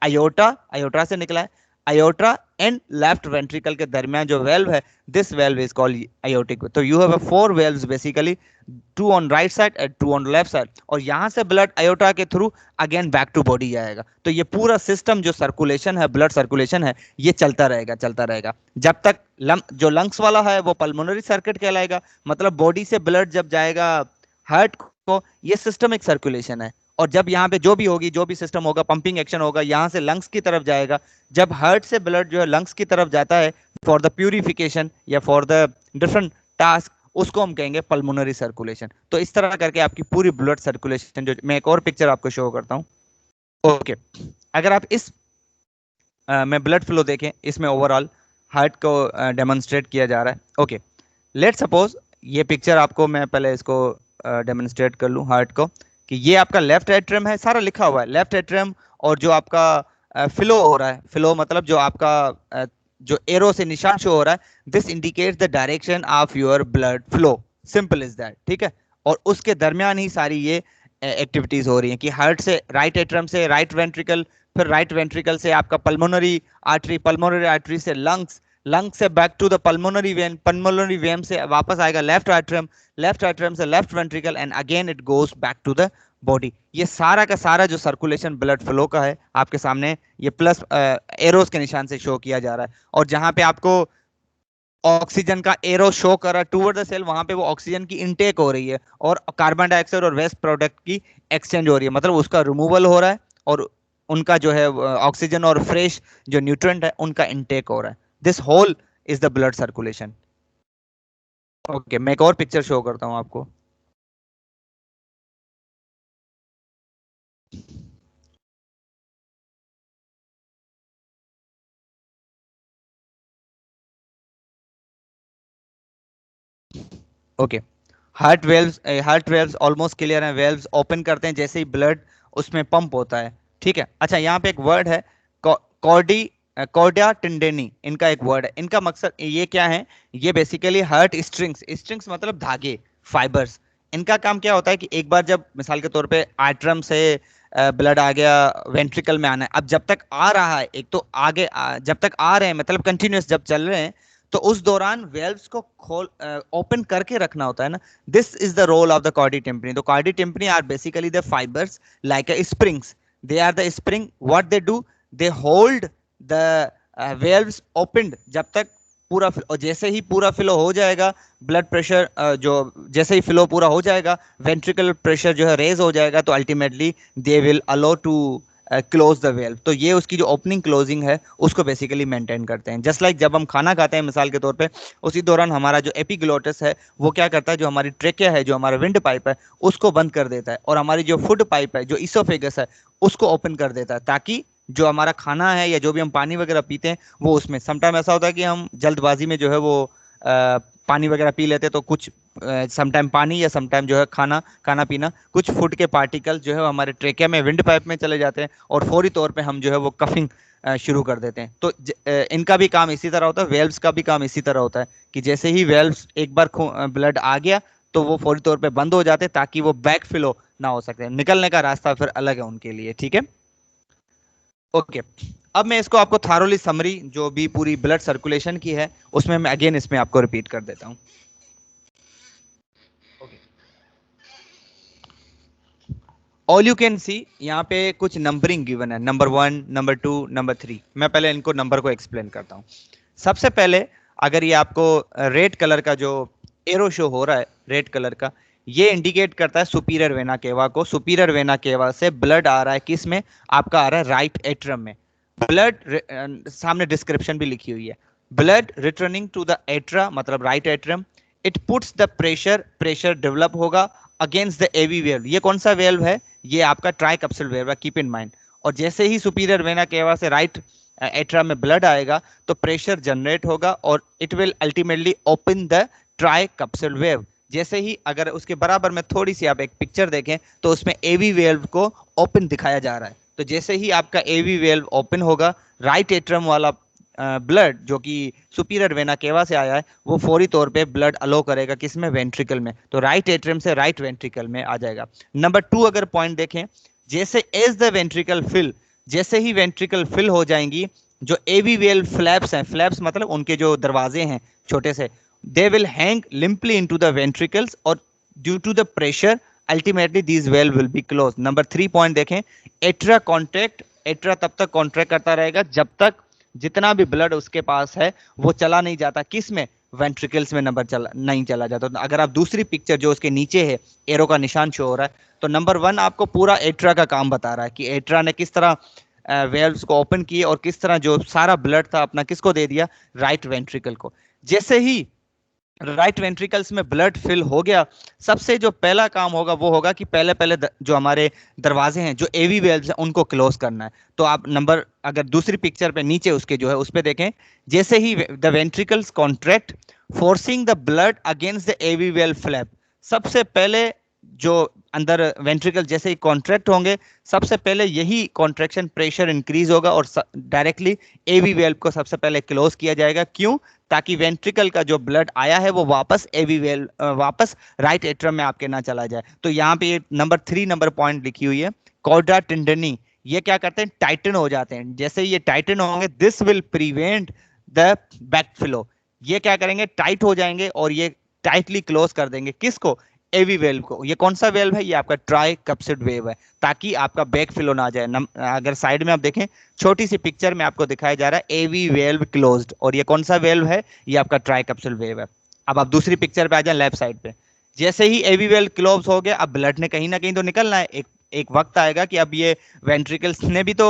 aorta, aorta से निकला है, अयोटा एंड लेफ्ट वेंट्रिकल के दरमियान जो वेल्व है, this valve is called aortic. तो you have four valves basically, two on right side and two on left side, और यहां से ब्लड अयोटा के through again back to body जाएगा। तो ये पूरा सिस्टम जो सर्कुलेशन है, ब्लड सर्कुलेशन है, ये चलता रहेगा, चलता रहेगा जब तक जो लंग्स वाला है वो पल्मोनरी सर्किट कहलाएगा, मतलब बॉडी से ब्लड जब जाएगा हार्ट को, ये सिस्टम एक सर्कुलेशन है। और जब यहाँ पे जो भी होगी, जो भी सिस्टम होगा, पंपिंग एक्शन होगा, यहाँ से लंग्स की तरफ जाएगा। जब हार्ट से ब्लड जो है लंग्स की तरफ जाता है फॉर द प्यूरिफिकेशन या फॉर द डिफरेंट टास्क, उसको हम कहेंगे पल्मोनरी सर्कुलेशन। तो इस तरह करके आपकी पूरी ब्लड सर्कुलेशन, जो मैं एक और पिक्चर आपको शो करता हूँ। ओके, अगर आप इस में ब्लड फ्लो देखें, इसमें ओवरऑल हार्ट को डेमोन्स्ट्रेट किया जा रहा है। ओके, लेट सपोज ये पिक्चर आपको मैं पहले इसको डेमोन्स्ट्रेट कर लूँ हार्ट को, कि ये आपका लेफ्ट एट्रियम है, सारा लिखा हुआ है लेफ्ट एट्रियम, और जो आपका फ्लो हो रहा है, फ्लो मतलब जो आपका जो एरो से निशान शो हो रहा है, this indicates the direction of your blood flow, simple is that, ठीक है। और उसके दरमियान ही सारी ये एक्टिविटीज हो रही हैं कि हार्ट से राइट एट्रम से राइट वेंट्रिकल, फिर राइट वेंट्रिकल से आपका पल्मोनरी आर्टरी से लंग्स, लंग से back to the pulmonary vein, pulmonary vein से वापस आएगा लेफ्ट एट्रम से left ventricle, and again it goes back to the body. ये सारा का सारा जो सर्कुलेशन ब्लड फ्लो का है आपके सामने ये प्लस एरोस के निशान से शो किया जा रहा है। और जहां पे आपको ऑक्सीजन का एरो शो कर रहा है टूवर्ड द सेल, वहां पे वो ऑक्सीजन की इनटेक हो रही है और कार्बन डाइऑक्साइड और वेस्ट प्रोडक्ट की एक्सचेंज हो रही है, मतलब उसका रिमूवल हो रहा है और उनका जो है ऑक्सीजन और फ्रेश जो न्यूट्रिएंट है उनका इनटेक हो रहा है। This whole is the blood circulation. Okay, मैं एक और पिक्चर शो करता हूं आपको। Okay, heart valves almost clear है, वेल्व्स ओपन करते हैं जैसे ही ब्लड उसमें पंप होता है, ठीक है। अच्छा, यहाँ पे एक वर्ड है कॉर्डी कॉर्डिया टेंडेनी, इनका एक वर्ड है। इनका मकसद ये क्या है, ये बेसिकली हार्ट स्ट्रिंग्स, स्ट्रिंग्स मतलब धागे, फाइबर्स। इनका काम क्या होता है कि एक बार जब मिसाल के तौर पे आर्टरम से ब्लड आ गया वेंट्रिकल में आना है, अब जब तक आ रहा है, एक तो आगे जब तक आ रहे हैं मतलब कंटिन्यूस जब चल रहे हैं, तो उस दौरान वेल्व्स को खोल ओपन करके रखना होता है ना। This is the role of the chordae tympani. तो chordae tympani are basically the fibres like a springs, they are the spring, what they do, they hold the valves opened जब तक पूरा और जैसे ही पूरा फ्लो हो जाएगा ब्लड प्रेशर जो जैसे ही फ्लो पूरा हो जाएगा वेंट्रिकल प्रेशर जो है रेज हो जाएगा, तो ultimately they will allow to close the valve. तो ये उसकी जो ओपनिंग क्लोजिंग है उसको बेसिकली मेंटेन करते हैं। जस्ट लाइक जब हम खाना खाते हैं मिसाल के तौर पे, उसी दौरान हमारा जो एपिग्लोटिस है वो क्या करता है, जो हमारी ट्रेकिया है, जो हमारा विंड पाइप है, उसको बंद कर देता है, और हमारी जो फूड पाइप है, जो इसोफेगस है, उसको ओपन कर देता है, ताकि जो हमारा खाना है या जो भी हम पानी वगैरह पीते हैं वो उसमें, समटाइम ऐसा होता है कि हम जल्दबाजी में जो है वो पानी वगैरह पी लेते हैं, तो कुछ समटाइम पानी या समटाइम जो है खाना खाना पीना कुछ फूड के पार्टिकल जो है वो हमारे ट्रेकिया में विंड पाइप में चले जाते हैं और फौरी तौर पे हम जो है वो कफिंग शुरू कर देते हैं। तो इनका भी काम इसी तरह होता है, वेल्व्स का भी काम इसी तरह होता है कि जैसे ही वेल्व्स एक बार ब्लड आ गया तो वो फौरी तौर पे बंद हो जाते हैं ताकि वो बैक फ्लो ना हो सके, निकलने का रास्ता फिर अलग है उनके लिए, ठीक है। ओके, अब मैं इसको आपको थारोली समरी जो भी पूरी ब्लड सर्कुलेशन की है उसमें मैं अगेन इसमें आपको रिपीट कर देता हूँ। ऑल यू कैन सी यहाँ पे कुछ नंबरिंग गिवन है, नंबर 1, नंबर 2, नंबर 3। मैं पहले इनको नंबर को एक्सप्लेन करता हूँ। सबसे पहले अगर ये आपको रेड कलर का जो एरो शो हो रहा है रेड कलर का, ये इंडिकेट करता है सुपीरियर वेना केवा को। सुपीरियर वेना केवा से ब्लड आ रहा है किस में, आपका आ रहा है राइट एट्रम में। ब्लड सामने डिस्क्रिप्शन भी लिखी हुई है, blood returning to the atria मतलब right atrium, it puts the pressure, pressure develop होगा अगेंस्ट द एवी वेल्व। ये कौन सा वेल्व है, ये आपका ट्राई कैप्सूल वेल्व है, कीप इन माइंड। और जैसे ही सुपीरियर वेना केवा से राइट एट्रा में ब्लड आएगा तो प्रेशर जनरेट होगा और it will ultimately open the try capsule wave. जैसे ही अगर उसके बराबर में थोड़ी सी आप एक पिक्चर देखें तो उसमें एवी वेल्व को ओपन दिखाया जा रहा है। तो जैसे ही आपका एवी वेल्व ओपन होगा, राइट एट्रम वाला ब्लड जो कि सुपीरियर वेना केवा से आया है वो फौरी तौर पे ब्लड अलो करेगा किसमें, वेंट्रिकल में। तो राइट एट्रियम से राइट वेंट्रिकल में आ जाएगा। नंबर 2 अगर पॉइंट देखें, जैसे एज द वेंट्रिकल फिल, जैसे ही वेंट्रिकल फिल हो जाएंगी, जो एवी वेल फ्लैप्स हैं, फ्लैप्स मतलब उनके जो दरवाजे हैं छोटे से, they will hang limply into the ventricles और due to the pressure ultimately these valve will be close. Number 3 point देखें, एट्रा कॉन्ट्रैक्ट, एट्रा तब तक कॉन्ट्रैक्ट करता रहेगा जब तक जितना भी ब्लड उसके पास है वो चला नहीं जाता किस में, वेंट्रिकल्स में नंबर चला नहीं चला जाता। तो अगर आप दूसरी पिक्चर जो उसके नीचे है एरो का निशान शो हो रहा है, तो नंबर 1 आपको पूरा एट्रा का काम बता रहा है कि एट्रा ने किस तरह वेल्व्स को ओपन किए और किस तरह जो सारा ब्लड था अपना किसको दे दिया, राइट वेंट्रिकल को। जैसे ही राइट वेंट्रिकल्स में ब्लड फिल हो गया, सबसे जो पहला काम होगा वो होगा कि पहले पहले जो हमारे दरवाजे हैं जो एवी वेल्व्स हैं उनको क्लोज करना है। तो आप नंबर अगर दूसरी पिक्चर पे नीचे उसके जो है उस पे देखें, जैसे ही the ventricles contract forcing the blood against the AV valve flap, सबसे पहले जो अंदर वेंट्रिकल जैसे ही कॉन्ट्रैक्ट होंगे, सबसे पहले यही कॉन्ट्रैक्शन प्रेशर इंक्रीज होगा और डायरेक्टली एवी वेल्व को सबसे पहले क्लोज किया जाएगा। क्यों? ताकि वेंट्रिकल का जो ब्लड आया है वो वापस एवी वेल्व वापस राइट एट्रियम में आपके ना चला जाए। तो यहाँ पे नंबर 3 नंबर पॉइंट लिखी हुई है, कॉर्डा टेंडनी, ये क्या करते हैं, टाइटन हो जाते हैं। जैसे ही ये टाइटन होंगे, this will prevent the back flow, ये क्या करेंगे, टाइट हो जाएंगे और ये टाइटली क्लोज कर देंगे किसको, एवी वेल्व को। ये कौन सा वेल्व है, ये आपका ट्राई कप्सिड वेव है, ताकि आपका बैक फ्लो ना जाए। अगर साइड में आप देखें, छोटी सी पिक्चर में आपको दिखाया जा रहा है एवी वेल्व क्लोज्ड, और ये कौन सा वेल्व है, ये आपका ट्राई कप्सिड वेव है। अब आप दूसरी पिक्चर पे आ जाए, लेफ्ट साइड पे। जैसे ही एवी वेल्व क्लोज हो गया, अब ब्लड ने कहीं ना कहीं तो निकलना है, एक एक वक्त आएगा कि अब ये वेंट्रिकल्स ने भी तो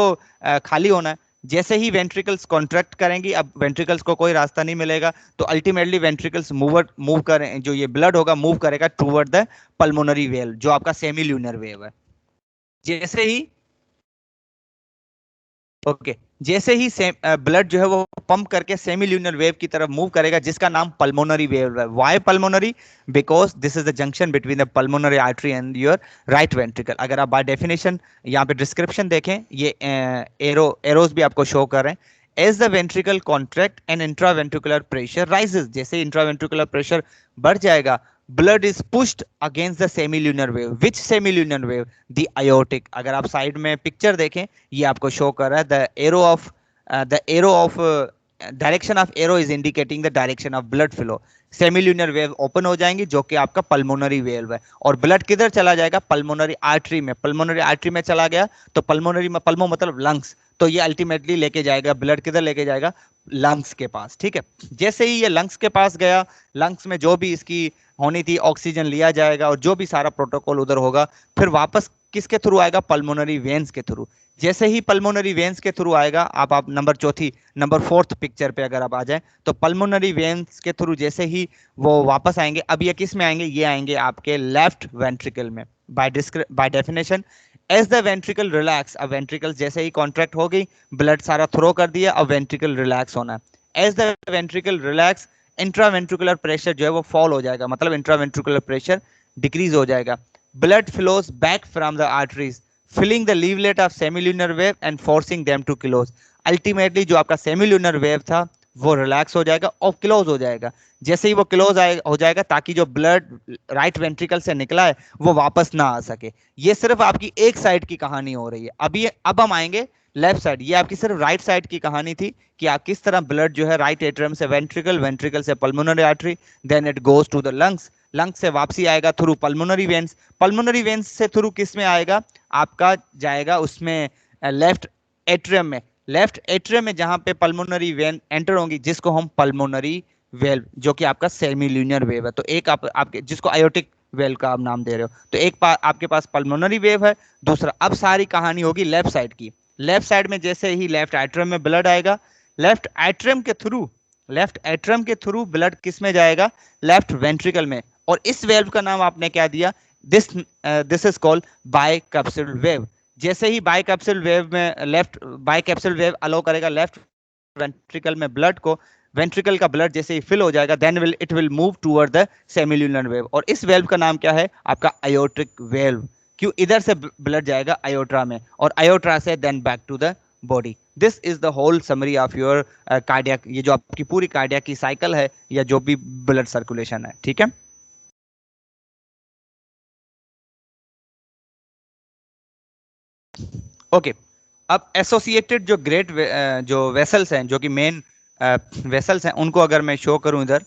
खाली होना है। जैसे ही वेंट्रिकल्स कॉन्ट्रैक्ट करेंगी, अब वेंट्रिकल्स को कोई रास्ता नहीं मिलेगा, तो अल्टीमेटली वेंट्रिकल्स मूव करें, जो ये ब्लड होगा मूव करेगा टूवर्ड द पल्मोनरी वेल, जो आपका सेमी ल्यूनर वेव है। जैसे ही ओके जैसे ही ब्लड जो है वो पंप करके सेमी ल्यूनर वेव की तरफ मूव करेगा, जिसका नाम पल्मोनरी वेव है। Why pulmonary? Because this is the junction between the pulmonary artery and your right ventricle. अगर आप बाय डेफिनेशन यहाँ पे डिस्क्रिप्शन देखें, ये एरोज भी आपको शो कर रहे हैं। As the ventricle contract and intraventricular pressure rises, जैसे इंट्रावेंट्रिकुलर प्रेशर बढ़ जाएगा, blood is pushed against the semilunar wave. Which semilunar wave? The aortic. अगर आप साइड में पिक्चर देखें, ये आपको शो कर रहा है the arrow of direction of arrow is indicating the direction of blood flow. Semilunar wave open हो जाएंगी, जो कि आपका पल्मोनरी वेव है, और ब्लड किधर चला जाएगा, पल्मोनरी आर्टरी में। पल्मोनरी आर्टरी में चला गया तो पल्मोनरी में, पल्मो मतलब लंग्स, तो ये अल्टीमेटली लेके जाएगा ब्लड, किधर लेके जाएगा, लंग्स के पास। ठीक है, जैसे ही ये लंग्स के पास गया, लंग्स में जो भी इसकी होनी थी ऑक्सीजन लिया जाएगा, और जो भी सारा प्रोटोकॉल उधर होगा, फिर वापस किसके थ्रू आएगा, पल्मोनरी वेन्स के थ्रू। जैसे ही पल्मोनरी वेन्स के थ्रू आएगा, आप नंबर 4th पिक्चर पे अगर आप आ जाए, तो पल्मोनरी वेन्स के थ्रू जैसे ही वो वापस आएंगे, अब ये किस में आएंगे, ये आएंगे आपके लेफ्ट वेंट्रिकल में। By definition, as the ventricle relax, अब वेंट्रिकल जैसे ही कॉन्ट्रैक्ट हो गई, ब्लड सारा थ्रो कर दिया, अब वेंट्रिकल रिलैक्स होना है। As the ventricle relax, intraventricular pressure जो है वो फॉल हो जाएगा, मतलब इंट्रावेंट्रिकुलर प्रेशर डिक्रीज हो जाएगा। Blood flows back from the arteries, filling the leaflet of semilunar valve and forcing them to close. Ultimately जो आपका सेमिल्यूनर वेव था वो रिलैक्स हो जाएगा और क्लोज हो जाएगा। जैसे ही वो क्लोज हो जाएगा, ताकि जो ब्लड राइट वेंट्रिकल से निकला है वो वापस ना आ सके। ये सिर्फ आपकी एक साइड की कहानी हो रही है। अब हम आएंगे लेफ्ट साइड। ये आपकी सिर्फ राइट साइड की कहानी थी कि आप किस तरह ब्लड जो है राइट एट्रियम से वेंट्रिकल, वेंट्रिकल से pulmonary artery, then it goes to the lungs, lungs से वापसी आएगा through pulmonary veins, pulmonary veins से थ्रू किस में आएगा, आपका जाएगा उसमें लेफ्ट एट्रियम में। लेफ्ट एट्रियम में जहां पे पल्मोनरी वेन एंटर होंगी, जिसको हम पल्मोनरी वेल्व, जो कि आपका सेमील्यूनर वेव है, तो एक आपके जिसको आयोटिक वेल्व का आप नाम दे रहे हो, तो एक आपके पास पल्मोनरी वेव है, दूसरा। अब सारी कहानी होगी लेफ्ट साइड की। लेफ्ट साइड में जैसे ही लेफ्ट एट्रियम में ब्लड आएगा, लेफ्ट एट्रियम के थ्रू ब्लड किस में जाएगा, लेफ्ट वेंट्रिकल में। और इस वेल्व का नाम आपने क्या दिया, दिस इज कॉल्ड बाइकैप्सूल वेव। जैसे ही बाइकैप्सूल वेव में बाइकैप्सूल वेव अलो करेगा लेफ्ट वेंट्रिकल में ब्लड को, वेंट्रिकल का ब्लड जैसे ही फिल हो जाएगा, then it will move toward the semilunar valve. और इस वेल्व का नाम क्या है, आपका आयोटिक वेल्व। क्यों, इधर से ब्लड जाएगा आयोट्रा में, और आयोट्रा से then back to the body. This is the whole summary of your cardiac, ये जो आपकी पूरी कार्डियक की साइकिल है, या जो भी ब्लड सर्कुलेशन है। ठीक है, ओके। अब एसोसिएटेड जो जो वेसल्स हैं, जो कि मेन वेसल्स हैं, उनको अगर मैं शो करूं इधर,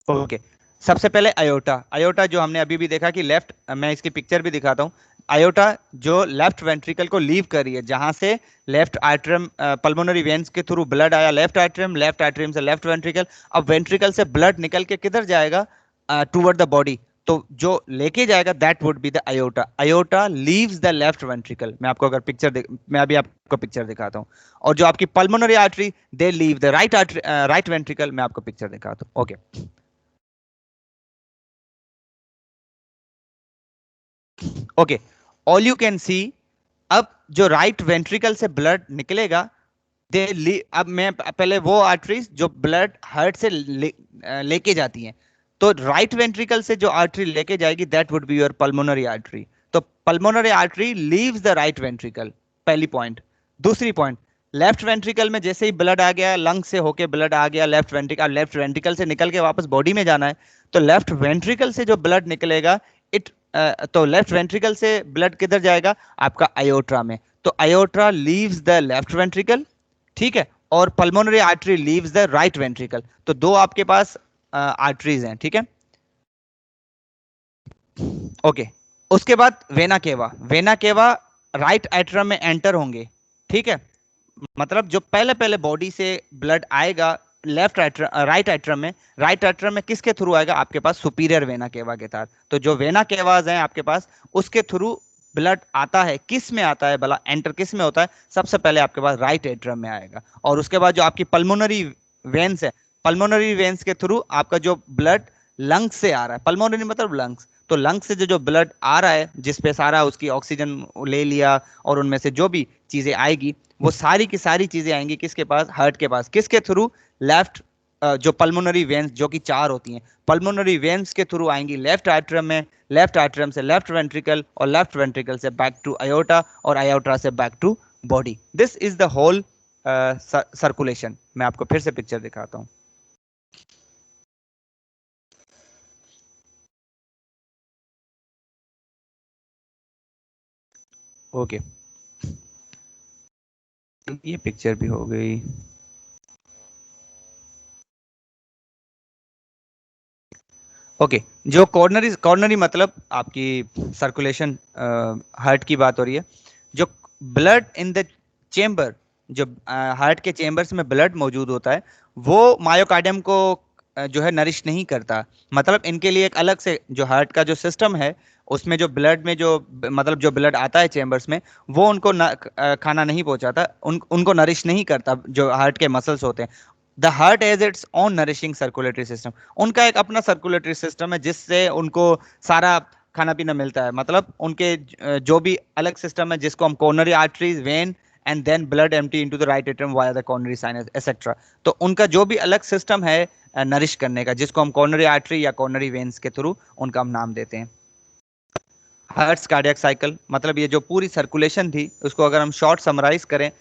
ओके। सबसे पहले अयोटा। अयोटा जो हमने अभी भी देखा कि लेफ्ट, मैं इसकी पिक्चर भी दिखाता हूं। अयोटा जो लेफ्ट वेंट्रिकल को लीव कर रही है, जहां से लेफ्ट आर्टरियम पल्मोनरी वेन्स के थ्रू ब्लड आया लेफ्ट आर्टरियम से लेफ्ट वेंट्रिकल। अब वेंट्रिकल से ब्लड निकल के किधर जाएगा, टूवर्ड द बॉडी, तो जो लेके जाएगा that would be the aorta. Aorta leaves the left ventricle. मैं आपको अगर मैं अभी आपको पिक्चर दिखाता हूं। और जो आपकी pulmonary artery, they leave the right ventricle. मैं आपको पिक्चर दिखाता हूं, okay. Okay, all you can सी, अब जो राइट वेंट्रिकल से ब्लड निकलेगा, अब मैं पहले वो आर्टरीज जो ब्लड हार्ट से लेके जाती हैं, तो राइट वेंट्रिकल से जो आर्टरी लेके जाएगी that would be your pulmonary artery. तो pulmonary artery leaves the right ventricle, पहली पॉइंट। दूसरी पॉइंट, लेफ्ट वेंट्रिकल में जैसे ही ब्लड आ गया, लंग से होके ब्लड आ गया लेफ्ट वेंट्रिकल से निकल के वापस बॉडी में जाना है, तो लेफ्ट वेंट्रिकल से जो ब्लड निकलेगा इट तो लेफ्ट वेंट्रिकल से ब्लड किधर जाएगा, आपका आयोट्रा में। तो आयोट्रा लीव्स द लेफ्ट वेंट्रिकल, ठीक है, और pulmonary artery leaves the right ventricle. तो दो आपके पास आर्टरीज हैं, ठीक है। ओके, उसके बाद vena cava. Vena cava right atrium में एंटर होंगे, ठीक है। मतलब जो पहले पहले बॉडी से ब्लड आएगा लेफ्ट एट्रम, राइट एट्रम में, राइट एट्रम में किसके थ्रू आएगा, आपके पास सुपीरियर वेना केवा के साथ। तो जो वेना केवाज हैं आपके पास, उसके थ्रू ब्लड आता है, किस में आता है भला, एंटर किस में होता है, सबसे पहले आपके पास राइट एट्रम में आएगा। और उसके बाद जो आपकी पल्मोनरी वेन्स है, पल्मोनरी वेन्स के थ्रू आपका जो ब्लड लंग्स से आ रहा है, पल्मोनरी मतलब लंग्स, तो लंग्स से जो ब्लड आ रहा है, जिस पे सारा उसकी ऑक्सीजन ले लिया और उनमें से जो भी चीजें आएगी, वो सारी की सारी चीजें आएंगी किसके पास, हार्ट के पास। किसके थ्रू, लेफ्ट, जो पल्मोनरी वेन्स जो कि चार होती हैं, पल्मोनरी वेन्स के थ्रू आएंगी लेफ्ट आर्टरियम में, लेफ्ट आर्टरियम से लेफ्ट वेंट्रिकल, और लेफ्ट वेंट्रिकल से बैक टू अयोटा, और अयोटा से back to body. This is the whole circulation. मैं आपको फिर से पिक्चर दिखाता हूँ। ओके, ये पिक्चर भी हो गई। ओके, जो कॉर्नरी, कॉर्नरी मतलब आपकी सर्कुलेशन, हार्ट की बात हो रही है। जो ब्लड इन द चेम्बर, जो हार्ट के चेम्बर्स में ब्लड मौजूद होता है, वो मायोकार्डियम को जो है नरिश नहीं करता। मतलब इनके लिए एक अलग से जो हार्ट का जो सिस्टम है, उसमें जो ब्लड में जो मतलब जो ब्लड आता है चेम्बर्स में, वो उनको खाना नहीं पहुंचाता, उनको नरिश नहीं करता, जो हार्ट के मसल्स होते हैं। The heart has its own nourishing circulatory system. उनका एक अपना सर्कुलेटरी सिस्टम है जिससे उनको सारा खाना पीना मिलता है। मतलब उनके जो भी अलग सिस्टम है, जिसको हम coronary arteries, vein, and then blood empty into the right atrium via the coronary sinus etcetera. तो उनका जो भी अलग सिस्टम है नरिश करने का, जिसको हम कोरोनरी आर्टरी या कोरोनरी वेन्स के थ्रू उनका हम नाम देते हैं। हार्ट्स कार्डियक साइकिल, मतलब ये जो पूरी सर्कुलेशन थी उसको अगर हम शॉर्ट समराइज करें,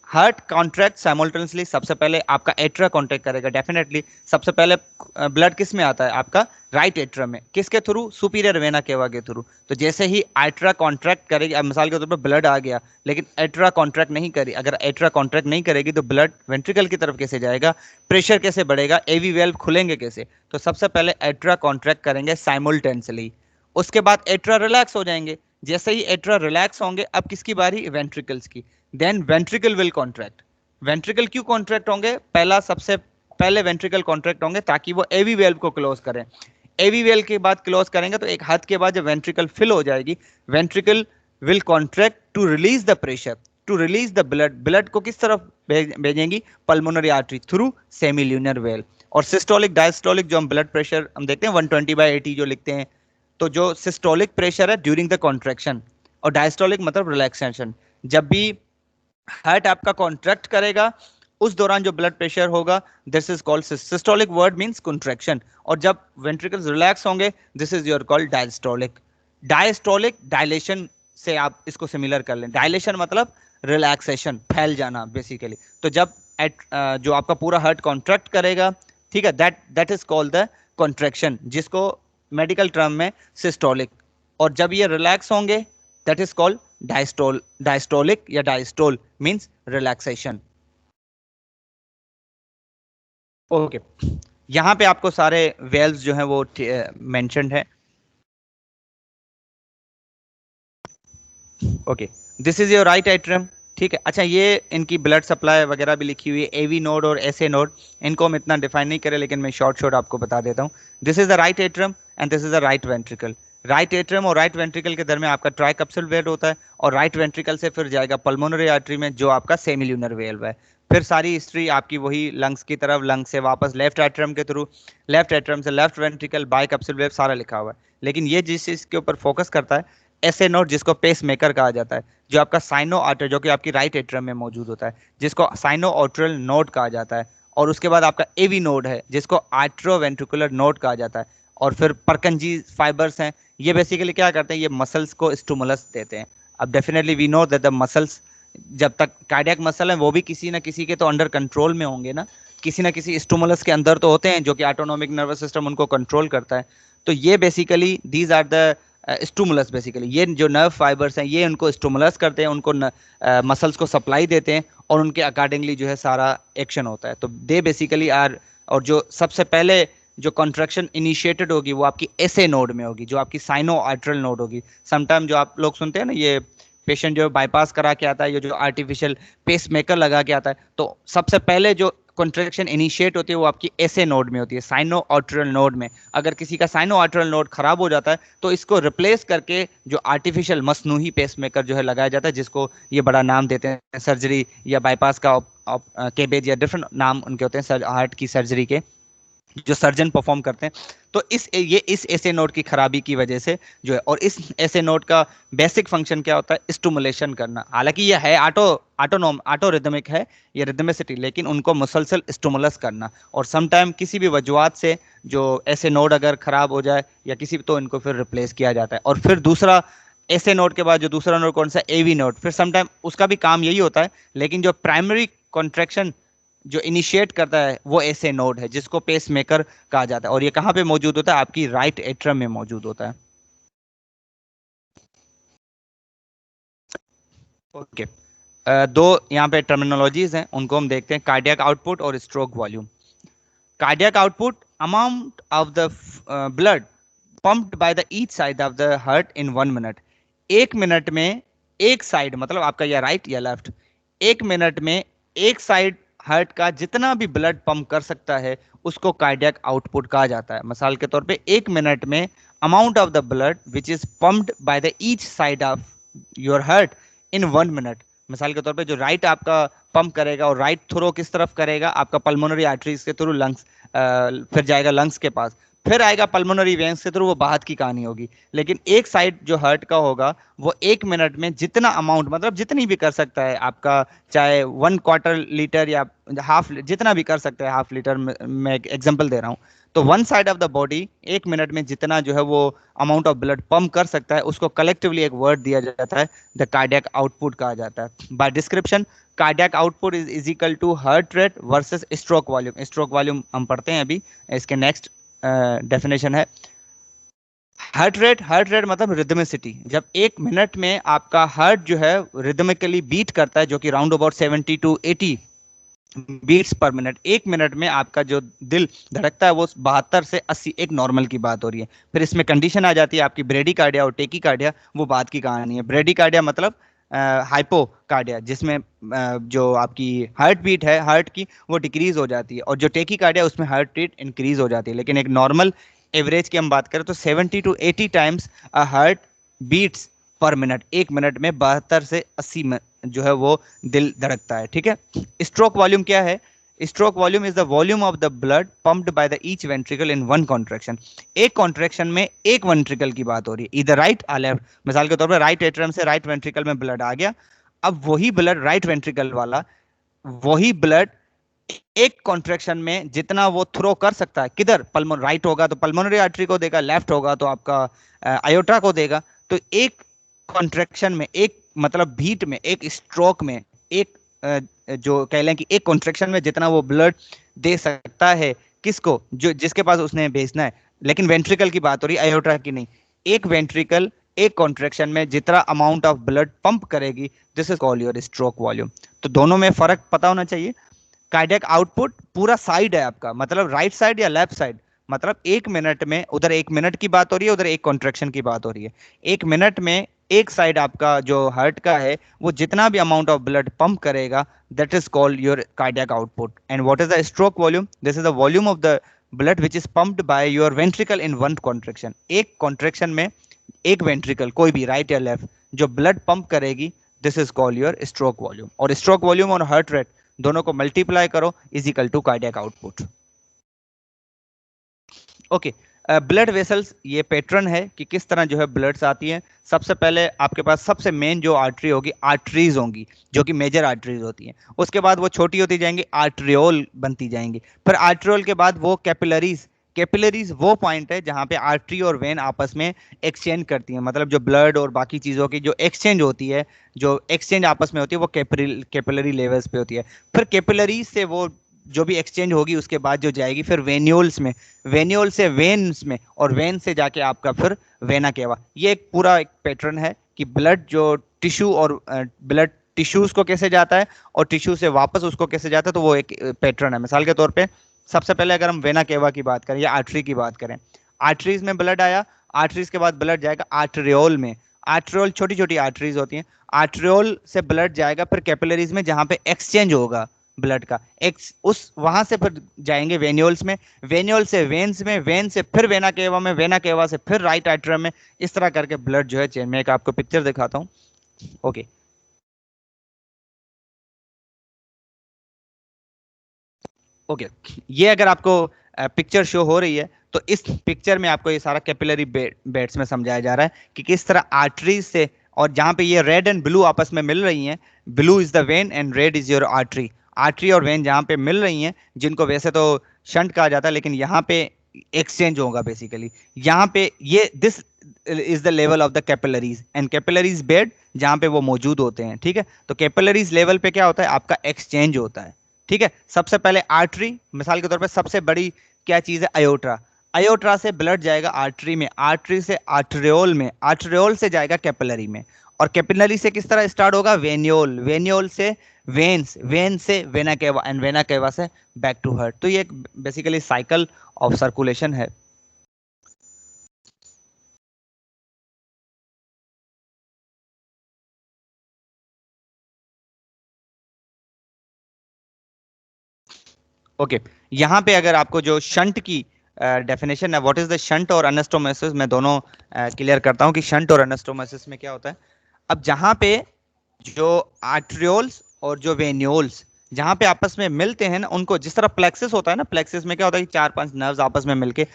हार्ट कॉन्ट्रैक्ट साइमल्टेनियसली। सबसे पहले आपका एट्रा कॉन्ट्रैक्ट करेगा डेफिनेटली। सबसे पहले ब्लड किस में आता है, आपका राइट एट्रा में। किसके थ्रू, सुपीरियर वेना केवा के थ्रू। तो जैसे ही एट्रा कॉन्ट्रैक्ट करेगी, अब मिसाल के तौर पर ब्लड आ गया लेकिन एट्रा कॉन्ट्रैक्ट नहीं करी, अगर एट्रा कॉन्ट्रैक्ट नहीं करेगी तो ब्लड वेंट्रिकल की तरफ कैसे जाएगा, प्रेशर कैसे बढ़ेगा, एवी वेल्व खुलेंगे कैसे। तो सबसे पहले एट्रा कॉन्ट्रैक्ट करेंगे साइमल्टेनियसली, उसके बाद एट्रा रिलैक्स हो जाएंगे। जैसे ही एट्रा रिलैक्स होंगे, अब किसकी बारी, वेंट्रिकल्स की। Then ventricle will contract. Ventricle क्यों कॉन्ट्रैक्ट होंगे, पहला सबसे पहले वेंट्रिकल कॉन्ट्रैक्ट होंगे ताकि वो एवी वेल्व को क्लोज करें। एवी वेल्व के बाद क्लोज करेंगे तो एक हद के बाद जब वेंट्रिकल फिल हो जाएगी, ventricle will contract to release the pressure, to release the blood. Blood को किस तरफ भेजेंगी, pulmonary artery through semilunar valve. और सिस्टोलिक डायस्टोलिक जो हम ब्लड प्रेशर हम देखते हैं 120/80 जो लिखते हैं, तो जो सिस्टोलिक प्रेशर है ड्यूरिंग द कॉन्ट्रैक्शन, और डायस्टोलिक मतलब रिलैक्सेशन। जब भी हार्ट आपका कॉन्ट्रैक्ट करेगा उस दौरान जो ब्लड प्रेशर होगा, this is called systolic, word means contraction. और जब वेंट्रिकल्स रिलैक्स होंगे, this is your called diastolic. Diastolic, dilation से आप इसको सिमिलर कर लें। डायलेशन मतलब रिलैक्सेशन, फैल जाना बेसिकली। तो जब जो आपका पूरा हार्ट कॉन्ट्रैक्ट करेगा, ठीक है, that that is called the contraction, जिसको मेडिकल टर्म में सिस्टोलिक। और जब ये रिलैक्स होंगे, that is called diastole, diastolic या डायस्टोल मींस रिलैक्सेशन। ओके, यहाँ पे आपको सारे वेल्व्स जो हैं वो मेंशन्ड है। Okay, this is your right atrium, ठीक है। अच्छा, ये इनकी ब्लड सप्लाई वगैरह भी लिखी हुई है, एवी नोड और एसए नोड। इनको हम इतना डिफाइन नहीं करें, लेकिन मैं शॉर्ट शॉर्ट आपको बता देता हूँ। This is the right atrium and this is the right ventricle. Right atrium और राइट वेंट्रिकल के दरमियान आपका ट्राइकप्सल वेल होता है, और राइट वेंट्रिकल से फिर जाएगा पल्मोनरी आर्टरी में, जो आपका सेमिल्यूनर वेल्व है। फिर सारी हिस्ट्री आपकी वही लंग्स की तरफ, लंग्स से वापस लेफ्ट एट्रियम के थ्रू, लेफ्ट एट्रियम से लेफ्ट वेंट्रिकल, बाइकप्सल वेव, सारा लिखा हुआ है। लेकिन ये जिस चीज के ऊपर फोकस करता है, एसए नोड, जिसको पेस मेकर कहा जाता है, जो आपका साइनो आर्टर, जो कि आपकी राइट एट्रियम में मौजूद होता है, जिसको साइनो ऑर्ट्रल नोड कहा जाता है। और उसके बाद आपका एवी नोड है, जिसको आर्ट्रोवेंट्रिकुलर नोड कहा जाता है। और फिर परकंजी फाइबर्स हैं, ये बेसिकली क्या करते हैं, ये मसल्स को स्टिमुलस देते हैं। अब definitely we know that the muscles, जब तक कार्डियक मसल है वो भी किसी ना किसी के तो अंडर कंट्रोल में होंगे ना, किसी ना किसी स्टिमुलस के अंदर तो होते हैं जो कि ऑटोनोमिक नर्वस सिस्टम उनको कंट्रोल करता है। तो ये basically these are the stimulus, basically ये जो नर्व फाइबर्स हैं ये उनको स्टिमुलस करते हैं, उनको मसल्स को सप्लाई देते हैं, और उनके अकॉर्डिंगली जो है सारा एक्शन होता है। तो दे बेसिकली आर, और जो सबसे पहले जो कॉन्ट्रैक्शन इनिशिएटेड होगी वो आपकी एसए नोड में होगी, जो आपकी साइनो आर्टरल नोड होगी। समटाइम जो आप लोग सुनते हैं ना, ये पेशेंट जो बाईपास करा के आता है, ये जो आर्टिफिशियल पेस मेकर लगा के आता है, तो सबसे पहले जो कॉन्ट्रैक्शन इनिशिएट होती है वो आपकी एसए नोड में होती है, साइनो आर्टरल नोड में। अगर किसी का साइनो आर्टरल नोड खराब हो जाता है तो इसको रिप्लेस करके जो आर्टिफिशियल मसनूही पेस मेकर जो है लगाया जाता है, जिसको ये बड़ा नाम देते हैं सर्जरी या बाईपास का केबेज या डिफरेंट नाम उनके होते हैं हार्ट की सर्जरी के, जो सर्जन परफॉर्म करते हैं। तो इस एसे नोड की खराबी की वजह से जो है, और इस एसे नोड का बेसिक फंक्शन क्या होता है, स्टिमुलेशन करना। हालांकि ये है ऑटो रिदमिक है, ये रिदमिसिटी, लेकिन उनको मुसलसल स्टिमुलस करना। और समटाइम किसी भी वजूहत से जो एसे नोड अगर खराब हो जाए या किसी, तो इनको फिर रिप्लेस किया जाता है। और फिर दूसरा एसे नोड के बाद जो दूसरा नोड कौन सा, एवी नोड, फिर समटाइम उसका भी काम यही होता है, लेकिन जो प्राइमरी कॉन्ट्रैक्शन जो इनिशिएट करता है वो ऐसे नोड है जिसको पेस मेकर कहा जाता है। और ये कहाँ पे मौजूद होता है, आपकी राइट एट्रम में मौजूद होता है। ओके, दो यहाँ पे टर्मिनोलॉजीज हैं, उनको हम देखते हैं, कार्डियक आउटपुट और stroke volume. Cardiac output, amount of the blood pumped by the each side of the heart in 1 minute। 1 minute में एक साइड, मतलब आपका या राइट या लेफ्ट, 1 मिनट में एक साइड हार्ट का जितना भी ब्लड पंप कर सकता है उसको कार्डियक आउटपुट कहा जाता है। मिसाल के तौर पे 1 मिनट में amount of the blood which is pumped by the each side of your heart in 1 minute. मिसाल के तौर पे जो राइट आपका पंप करेगा, और राइट थ्रो किस तरफ करेगा, आपका पल्मोनरी आर्टरीज के थ्रू लंग्स, फिर जाएगा लंग्स के पास, फिर आएगा पल्मोनरी वेन्स के थ्रू, वो बात की कहानी होगी। लेकिन एक साइड जो हार्ट का होगा वो 1 मिनट में जितना अमाउंट, मतलब जितनी भी कर सकता है आपका, चाहे 1/4 लीटर या हाफ, जितना भी कर सकता है, हाफ लीटर में मैं एग्जांपल दे रहा हूँ। तो one side of the body 1 minute में जितना जो है वो अमाउंट ऑफ ब्लड पंप कर सकता है उसको कलेक्टिवली एक वर्ड दिया जाता है, द कार्डियक आउटपुट कहा जाता है। By description, cardiac output is equal to heart rate versus stroke volume. Stroke volume हम पढ़ते हैं अभी, इसके नेक्स्ट डेफिनेशन है। हार्ट रेट मतलब रिदमिसिटी, जब 1 मिनट में आपका हार्ट जो है रिदमिकली बीट करता है, जो कि round about 70 to 80 beats per minute. 1 minute में आपका जो दिल धड़कता है वो 72 से 80, एक नॉर्मल की बात हो रही है। फिर इसमें कंडीशन आ जाती है आपकी ब्रेडिकार्डिया और टेकिकार्डिया, वो बात की कहानी है। ब्रेडिकार्डिया मतलब हाइपोकार्डिया, जिसमें जो आपकी हार्ट बीट है हार्ट की वो डिक्रीज हो जाती है, और जो टेकिकार्डिया उसमें हार्ट रेट इंक्रीज हो जाती है। लेकिन एक नॉर्मल एवरेज की हम बात करें तो 70 to 80 times heart beats per minute, 1 minute में 72 से 80 जो है वो दिल धड़कता है। ठीक है, स्ट्रोक वॉल्यूम क्या है? Stroke volume is the volume of the blood pumped by the each ventricle in one contraction. एक कॉन्ट्रैक्शन में एक वेंट्रिकल की बात हो रही है, इधर राइट और लेफ्ट। मिसाल के तौर पर राइट एट्रियम से राइट वेंट्रिकल में ब्लड आ गया, अब वही ब्लड राइट वेंट्रिकल वाला, वही ब्लड एक कॉन्ट्रैक्शन में जितना वो थ्रो कर सकता है, किधर, पल्मोन, राइट होगा तो पल्मोनरी आर्टरी को देगा, लेफ्ट होगा तो आपका आयोटा को देगा। तो एक कॉन्ट्रैक्शन में, एक मतलब बीट में, एक स्ट्रोक में, एक जो कह लें कि एक कॉन्ट्रैक्शन में जितना वो ब्लड दे सकता है, किसको, जो जिसके पास उसने भेजना है। लेकिन वेंट्रिकल की बात हो रही है, आयोटा की नहीं। एक वेंट्रिकल एक कॉन्ट्रैक्शन में जितना अमाउंट ऑफ ब्लड पंप करेगी, this is called your stroke volume. तो दोनों में फर्क पता होना चाहिए। कार्डियक आउटपुट पूरा साइड है आपका, मतलब राइट साइड या लेफ्ट साइड, मतलब 1 मिनट में, उधर 1 मिनट की बात हो रही है, उधर एक कॉन्ट्रैक्शन की बात हो रही है। 1 मिनट में एक साइड आपका जो हार्ट का है वो जितना भी अमाउंट ऑफ ब्लड पंप करेगा, that is called your cardiac output. And what is the stroke volume? This is the volume of the blood which is pumped by your ventricle in one contraction. एक contraction में एक ventricle, कोई भी right या left, जो blood pump करेगी, this is called your stroke volume. और stroke volume और हार्ट रेट दोनों को मल्टीप्लाई करो, is equal to cardiac output. Okay, blood vessels, ये पैटर्न है कि किस तरह जो है ब्लड्स आती हैं। सबसे पहले आपके पास सबसे मेन जो आर्टरी होगी, आर्टरीज होंगी, जो कि मेजर आर्टरीज होती हैं। उसके बाद वो छोटी होती जाएंगी, आर्ट्रियोल बनती जाएंगी। फिर आर्ट्रियोल के बाद वो कैपिलरीज, कैपिलरीज वो पॉइंट है जहाँ पे आर्टरी और वेन आपस में एक्सचेंज करती हैं, मतलब जो ब्लड और बाकी चीज़ों की जो एक्सचेंज होती है, जो एक्सचेंज आपस में होती है वो कैपिलरी लेवल्स पे होती है। फिर कैपिलरी से वो जो भी एक्सचेंज होगी उसके बाद जो जाएगी फिर वेन्यूल्स में, वेन्यूल से वेन्स में, और वेन से जाके आपका फिर वेना केवा। ये एक पूरा एक पैटर्न है कि ब्लड जो टिश्यू और ब्लड टिश्यूज को कैसे जाता है और टिश्यू से वापस उसको कैसे जाता है, तो वो एक पैटर्न है। मिसाल के तौर पे सबसे पहले अगर हम वेना केवा की बात करें या आर्टरी की बात करें, आर्टरीज में ब्लड आया, आर्टरीज के बाद ब्लड जाएगा आर्टरियोल में, आर्टरियोल छोटी छोटी आर्टरीज होती हैं, आर्टरियोल से ब्लड जाएगा फिर कैपिलरीज में जहां पे एक्सचेंज होगा ब्लड का, एक्स उस वहां से फिर जाएंगे वेन्यूल्स में, वेन्यूल से वेन्स में, वेन से फिर वेना केवा में, वेना केवा से फिर राइट आर्टरी में। इस तरह करके ब्लड जो है चेन में, एक आपको पिक्चर दिखाता हूँ। ओके, ओके, ये अगर आपको पिक्चर शो हो रही है तो इस पिक्चर में आपको ये सारा कैपिलरी बेड्स में समझाया जा रहा है कि किस तरह आर्टरीज से, और जहां पे ये रेड एंड ब्लू आपस में मिल रही हैं, blue is the when and red is your artery, artery और वेन जहां पे मिल रही हैं, जिनको वैसे तो शंट कहा जाता है लेकिन यहाँ पे एक्सचेंज होगा बेसिकली, यहाँ पे ये this is the level of the capillaries and capillaries bed जहां पे वो मौजूद होते हैं। ठीक है, तो कैपिलरीज लेवल पे क्या होता है, आपका एक्सचेंज होता है। ठीक है, सबसे पहले आर्टरी, मिसाल के तौर पे सबसे बड़ी क्या चीज है, अयोट्रा, अयोट्रा से ब्लड जाएगा आर्टरी में, आर्टरी से आर्टरियोल में, आर्टरियोल से जाएगा कैपिलरी में, और कैपिलरी से किस तरह स्टार्ट होगा, वेन्योल, वेन्योल से वेन्स, वेन से vena cava and vena cava से बैक टू हार्ट। तो ये एक बेसिकली साइकिल ऑफ सर्कुलेशन है। ओके, यहाँ पे अगर आपको जो शंट की डेफिनेशन है, व्हाट इज द शंट और अनस्टोमोसिस, मैं दोनों क्लियर करता हूँ कि शंट और अनस्टोमोसिस में क्या होता है। अब जहाँ पे जो आर्ट्रियोल्स और जो वेन्योल्स जहाँ पे आपस में मिलते हैं ना, उनको जिस तरह प्लेक्सिस होता है ना, प्लेक्सिस में क्या होता है कि चार पांच नर्व्स आपस में मिलके,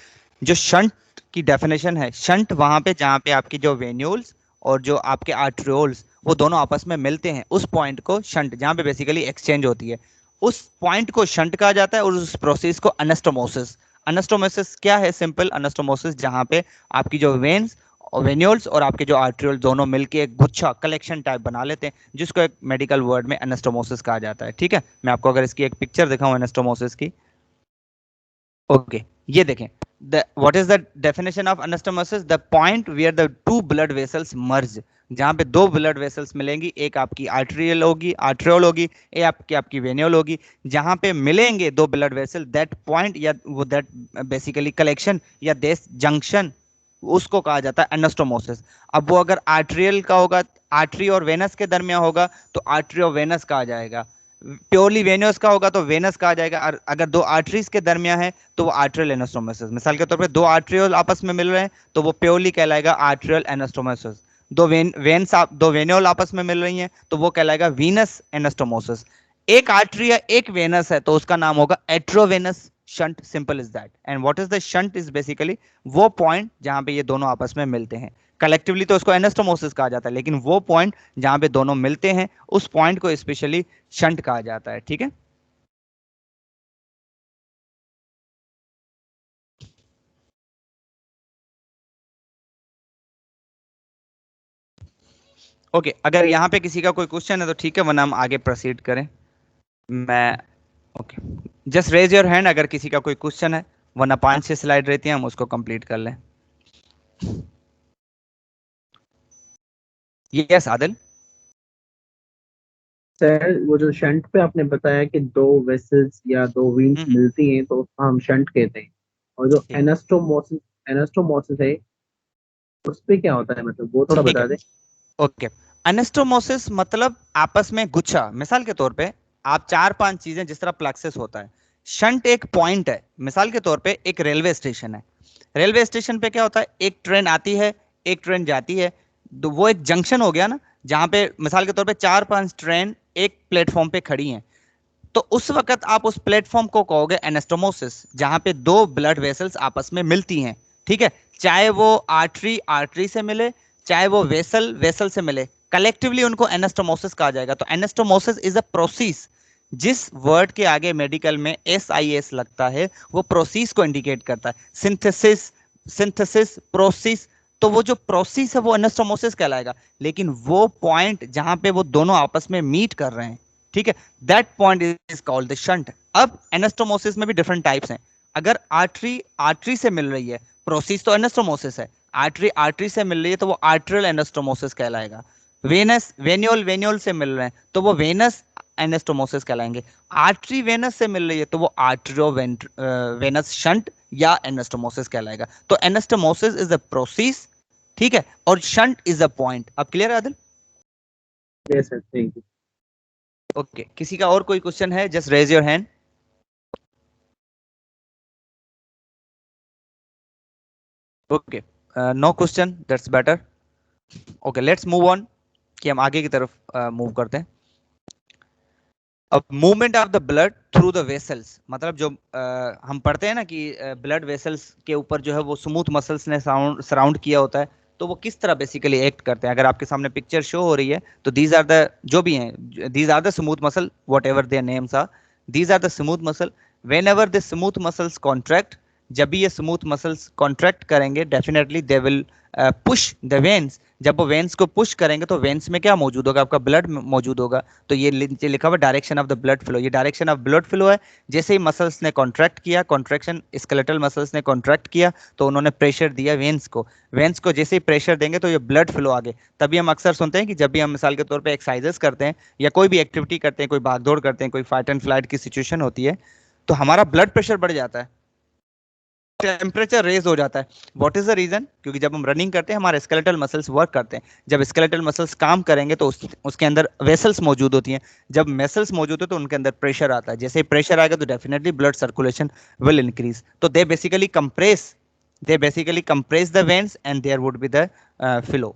जो शंट की डेफिनेशन है, शंट वहां पे जहाँ पे आपकी जो वेन्यूल्स और जो आपके आर्ट्रियोल्स वो दोनों आपस में मिलते हैं, उस पॉइंट को शंट, जहाँ पे बेसिकली एक्सचेंज होती है, उस पॉइंट को शंट कहा जाता है, और उस प्रोसेस को अनस्टोमोसिस। अनस्टोमोसिस क्या है, सिंपल अनस्टोमोसिस जहाँ पे आपकी जो वेन्स और वेन्यूल्स और आपके जो आर्ट्रियोल दोनों मिलके एक गुच्छा कलेक्शन टाइप बना लेते हैं, जिसको एक मेडिकल वर्ड में अनस्टोमोसिस कहा जाता है। ठीक है, मैं आपको अगर इसकी एक पिक्चर दिखाऊं अनस्टोमोसिस की। ओके, ये देखें, the what is the definition of anastomosis, the point where the two blood vessels merge, जहां पे दो ब्लड वेसल्स मिलेंगी, एक आपकी आर्ट्रियल होगी, आर्ट्रियोल होगी, एक आपकी आपकी वेन्यूल होगी, जहां पे मिलेंगे दो ब्लड वेसल, दैट पॉइंट या वो दैट बेसिकली कलेक्शन या दिस जंक्शन, उसको कहा जाता है अनस्टोमोसिस। अब वो अगर आर्ट्रियल का होगा, आर्टरी और वेनस के दरमियान होगा तो आर्ट्रियो वेनस कहा जाएगा, प्योरली वेनस का होगा तो वेनस कहा जाएगा, और अगर दो आर्टरीज के दरमियान है तो वो आर्ट्रियल एनास्टोमोसिस। मिसाल के तौर पे दो आर्ट्रियल आपस में मिल रहे हैं तो वो प्योरली कहलाएगा आर्ट्रियल एनास्टोमोसिस, दो वेन्स दो वेन्योल आपस में मिल रही हैं तो वो कहलाएगा वीनस एनास्टोमोसिस। एक आर्टरी है एक वेनस है तो उसका नाम होगा arteriovenous shunt, simple is that. And what is the shunt is basically वो पॉइंट जहां पे ये दोनों आपस में मिलते हैं, कलेक्टिवली तो उसको एनास्टोमोसिस कहा जाता है, लेकिन वो पॉइंट जहां पे दोनों मिलते हैं उस पॉइंट को स्पेशली शंट कहा जाता है। ठीक है, ओके, अगर यहाँ पे किसी का कोई क्वेश्चन है तो ठीक है, वरना हम आगे प्रोसीड करें। मैं okay, just raise your hand अगर किसी का कोई क्वेश्चन है, वरना पांच छह स्लाइड रहती हैं, हम उसको कंप्लीट कर लें। यस आदिल। सर वो जो शंट पे आपने बताया कि दो वेसल्स या दो वीन्स हम्म, मिलती हैं तो उसको हम शंट कहते हैं, और जो ठीक एनास्टोमोसिस एनास्टोमोसिस है उस पे क्या होता है, मतलब वो थोड़ा ठीक है, बता दें। ओके, अनेस्टोमोसिस मतलब आपस में गुच्छा। मिसाल के तौर पे आप चार पांच चीजें, जिस तरह प्लेक्सिस होता है, शंट एक पॉइंट है। मिसाल के तौर पे एक रेलवे स्टेशन है, रेलवे स्टेशन पे क्या होता है, एक ट्रेन आती है एक ट्रेन जाती है, तो वो एक जंक्शन हो गया ना, जहां पे मिसाल के तौर पे चार पांच ट्रेन एक प्लेटफॉर्म पे खड़ी हैं, तो उस वक्त आप उस प्लेटफॉर्म को कहोगे एनास्टोमोसिस, जहां पे दो ब्लड वेसल्स आपस में मिलती हैं। ठीक है, चाहे वो आर्टरी आर्टरी से मिले, चाहे वो वेसल वेसल से मिले, कलेक्टिवली उनको एनास्टोमोसिस कहा जाएगा। तो एनास्टोमोसिस इज अ प्रोसेस जिस वर्ड के आगे मेडिकल में SIS लगता है वो प्रोसेस को इंडिकेट करता है, सिंथेसिस, सिंथेसिस, प्रोसेस। तो वो जो प्रोसेस है वो एनास्टोमोसिस कहलाएगा, लेकिन वो पॉइंट जहां पे वो दोनों आपस में मीट कर रहे हैं, ठीक है, that point is called the shunt. अब एनास्टोमोसिस में भी डिफरेंट टाइप्स हैं। अगर आर्टरी आर्टरी से मिल रही है, प्रोसेस तो एनास्टोमोसिस है, आर्टरी आर्टरी से मिल रही है तो वो आर्टरियल एनास्टोमोसिस कहलाएगा। वेनस वेन्योल वेन्योल से मिल रहे हैं तो वो वेनस एनास्टोमोसिस कहलाएंगे। आर्टरी वेनस से मिल रही है तो वो आर्टरियो वेनस शंट या एनास्टोमोसिस कहलाएगा। तो एनास्टोमोसिस इज अ प्रोसेस, ठीक है, और शंट इज अ पॉइंट। अब क्लियर है Adil? Yes sir, thank you. Okay, किसी का और कोई क्वेश्चन है? Just raise your hand. Okay, no question, that's better. Okay, let's move on, कि हम आगे की तरफ मूव करते हैं। अब movement of the blood through the vessels, मतलब जो हम पढ़ते हैं ना कि ब्लड वेसल्स के ऊपर जो है वो स्मूथ मसल्स ने सराउंड किया होता है, तो वो किस तरह बेसिकली एक्ट करते हैं। अगर आपके सामने पिक्चर शो हो रही है तो दीज आर द, जो भी हैं, these are the smooth muscle, whatever their names are, these are the smooth muscle. Whenever the smooth muscles contract, जब भी ये स्मूथ मसल्स कॉन्ट्रैक्ट करेंगे definitely they will push the veins. जब वो veins को push करेंगे तो veins में क्या मौजूद होगा? आपका ब्लड मौजूद होगा। तो ये नीचे लिखा हुआ direction of the blood flow, ये डायरेक्शन ऑफ ब्लड फ्लो है। जैसे ही मसल्स ने कॉन्ट्रैक्ट किया, कॉन्ट्रैक्शन स्केलेटल मसल्स ने कॉन्ट्रैक्ट किया तो उन्होंने प्रेशर दिया वेन्स को। वेन्स को जैसे ही प्रेशर देंगे तो ये ब्लड फ्लो आगे। तभी हम अक्सर सुनते हैं कि जब भी हम मिसाल के तौर पे एक्सरसाइजेस करते हैं या कोई भी एक्टिविटी करते हैं, कोई भागदौड़ करते हैं, कोई फाइट एंड फ्लाइट की सिचुएशन होती है, तो हमारा ब्लड प्रेशर बढ़ जाता है, टेम्परेचर रेज हो जाता है। What is the reason? क्योंकि जब हम रनिंग करते हैं हमारे स्केलेटल मसल्स वर्क करते हैं। जब स्केलेटल मसल्स काम करेंगे तो उसके अंदर वेसल्स मौजूद होती हैं। जब वेसल्स मौजूद है तो उनके अंदर प्रेशर आता है। जैसे ही प्रेशर आएगा तो definitely blood circulation will increase. तो they basically compress the veins and there would be the flow.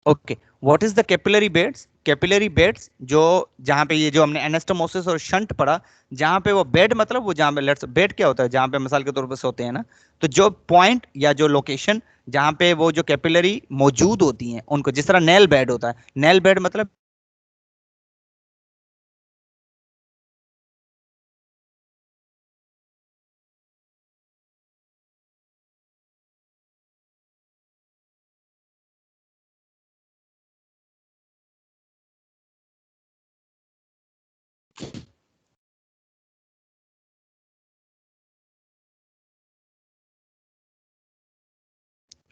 Okay, what is the capillary beds? Capillary beds जो, जहां पे ये जो हमने एनास्टोमोसिस और शंट पढ़ा, जहां पे वो बेड मतलब वो जहां पे लेट्स, बेड क्या होता है? जहां पे मिसाल के तौर पर सोते हैं ना, तो जो पॉइंट या जो लोकेशन जहां पे वो जो कैपिलरी मौजूद होती हैं उनको, जिस तरह नेल बेड होता है, नेल बेड मतलब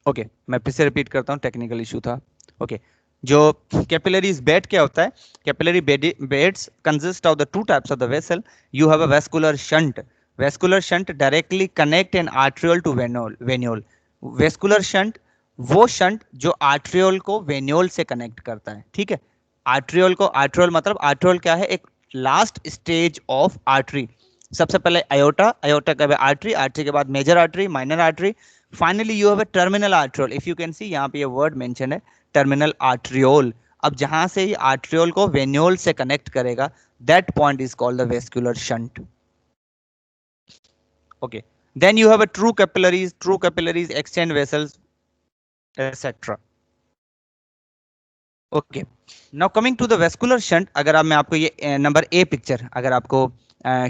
ओके, मैं फिर से रिपीट करता हूँ, टेक्निकल इशू था। ओके, जो कैपिलरीज बेड क्या होता है? Capillary beds consist of the two types of the vessel. You have a vascular shunt. Vascular shunt directly connect an arteriole to venule. Vascular shunt वो shunt जो arteriole को venule से connect करता है, ठीक है। आर्ट्रियोल को, आर्ट्रियोल मतलब, आर्ट्रियोल क्या है? एक लास्ट स्टेज ऑफ आर्टरी। सबसे पहले अयोटा, अयोटा के बाद आर्टरी, आर्टरी के बाद major artery, minor artery, finally you have a terminal arteriole. If you can see, यहाँ पे ये वर्ड मेंशन है, टर्मिनल आर्ट्रियोल। अब जहां से ये आर्ट्रियोल को वेन्योल से कनेक्ट करेगा, that point is called the vascular shunt. Okay, then you have a true capillaries extend vessels etcetera. Okay, now coming to the vascular shunt. अगर आप, मैं आपको ये नंबर ए पिक्चर अगर आपको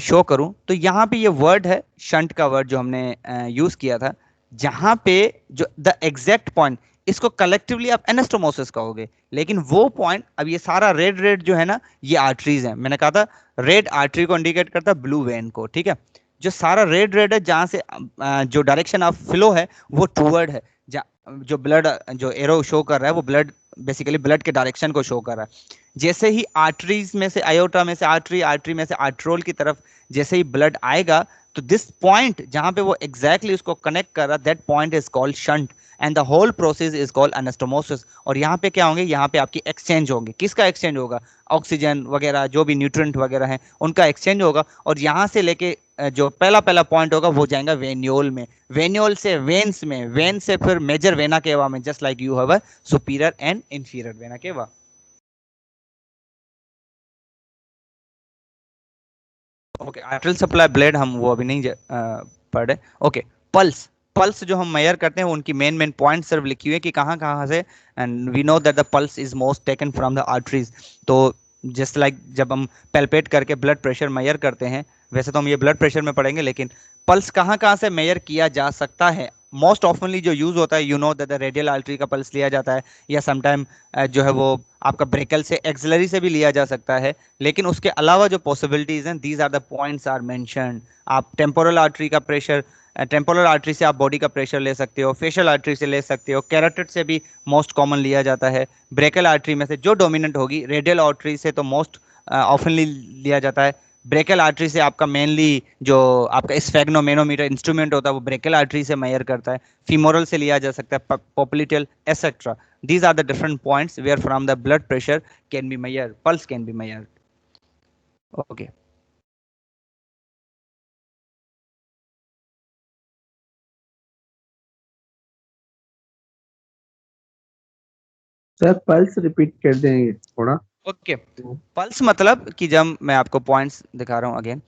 शो करूं तो यहाँ पे ये वर्ड है, शंट का वर्ड जो हमने यूज किया था, जहां पे जो द एग्जैक्ट पॉइंट, इसको कलेक्टिवली आप एनास्टोमोसिस कहोगे, लेकिन वो पॉइंट, अब ये सारा रेड रेड जो है ना, ये आर्टरीज है। मैंने कहा था रेड आर्टरी को इंडिकेट करता है, ब्लू वेन को, ठीक है। जो सारा रेड रेड है, जहां से जो डायरेक्शन ऑफ फ्लो है वो टूवर्ड है, जो ब्लड, जो एरो शो कर रहा है वो ब्लड, बेसिकली ब्लड के डायरेक्शन को शो कर रहा है। जैसे ही आर्टरीज में से, अयोटा में से आर्टरी, आर्टरी में से आर्ट्रोल की तरफ जैसे ही ब्लड आएगा, तो दिस पॉइंट जहां पे वो एग्जैक्टली उसको कनेक्ट कर रहा, that point is called shunt and the whole process is called anastomosis. और यहाँ पे क्या होंगे? यहाँ पे आपकी एक्सचेंज होंगे। किसका एक्सचेंज होगा? ऑक्सीजन वगैरह, जो भी न्यूट्रिएंट वगैरह हैं, उनका एक्सचेंज होगा। और यहाँ से लेके जो पहला पहला पॉइंट होगा वो जाएगा वेन्योल में, वेन्योल से वेन्स में, वेन से फिर मेजर वेना केवा में, just like you have a superior and inferior vena cava. Okay, arterial supply blade हम वो अभी नहीं पढ़ रहे। ओके, पल्स, पल्स जो हम मेजर करते हैं उनकी मेन मेन पॉइंट सिर्फ लिखी हुई है कि कहाँ कहाँ से, and we know that the pulse is most taken from the arteries. तो जस्ट लाइक जब हम पैल्पेट करके ब्लड प्रेशर मेजर करते हैं, वैसे तो हम ये ब्लड प्रेशर में पढ़ेंगे, लेकिन पल्स कहाँ कहाँ से मेजर किया जा सकता है, मोस्ट ऑफनली जो यूज होता है, you know that the radial artery का पल्स लिया जाता है, या समटाइम जो है वो आपका ब्रेकल से, एक्सिलरी से भी लिया जा सकता है। लेकिन उसके अलावा जो पॉसिबिलिटीज हैं, these are the points are mentioned. आप टेम्पोरल आर्टरी का प्रेशर, टेम्पोरल आर्टरी से आप बॉडी का प्रेशर ले सकते हो, फेशियल आर्टरी से ले सकते हो, कैरोटिड से भी मोस्ट कॉमन लिया जाता है, ब्रेकल आर्टरी में से जो डोमिनेंट होगी, रेडियल आर्टरी से तो मोस्ट ऑफनली लिया जाता है, ब्रेकल आर्टरी से आपका मेनली जो आपका स्फेग्नोमेनोमीटर इंस्ट्रूमेंट होता है वो ब्रेकल आर्टरी से मेजर करता है, फीमोरल से लिया जा सकता है, popliteal etcetera. These are the different points where from the blood pressure can be measure, pulse can be measured. Okay, sir pulse repeat कर देंगे थोड़ा। ओके। पल्स मतलब कि जब मैं आपको पॉइंट्स दिखा रहा हूँ अगेन।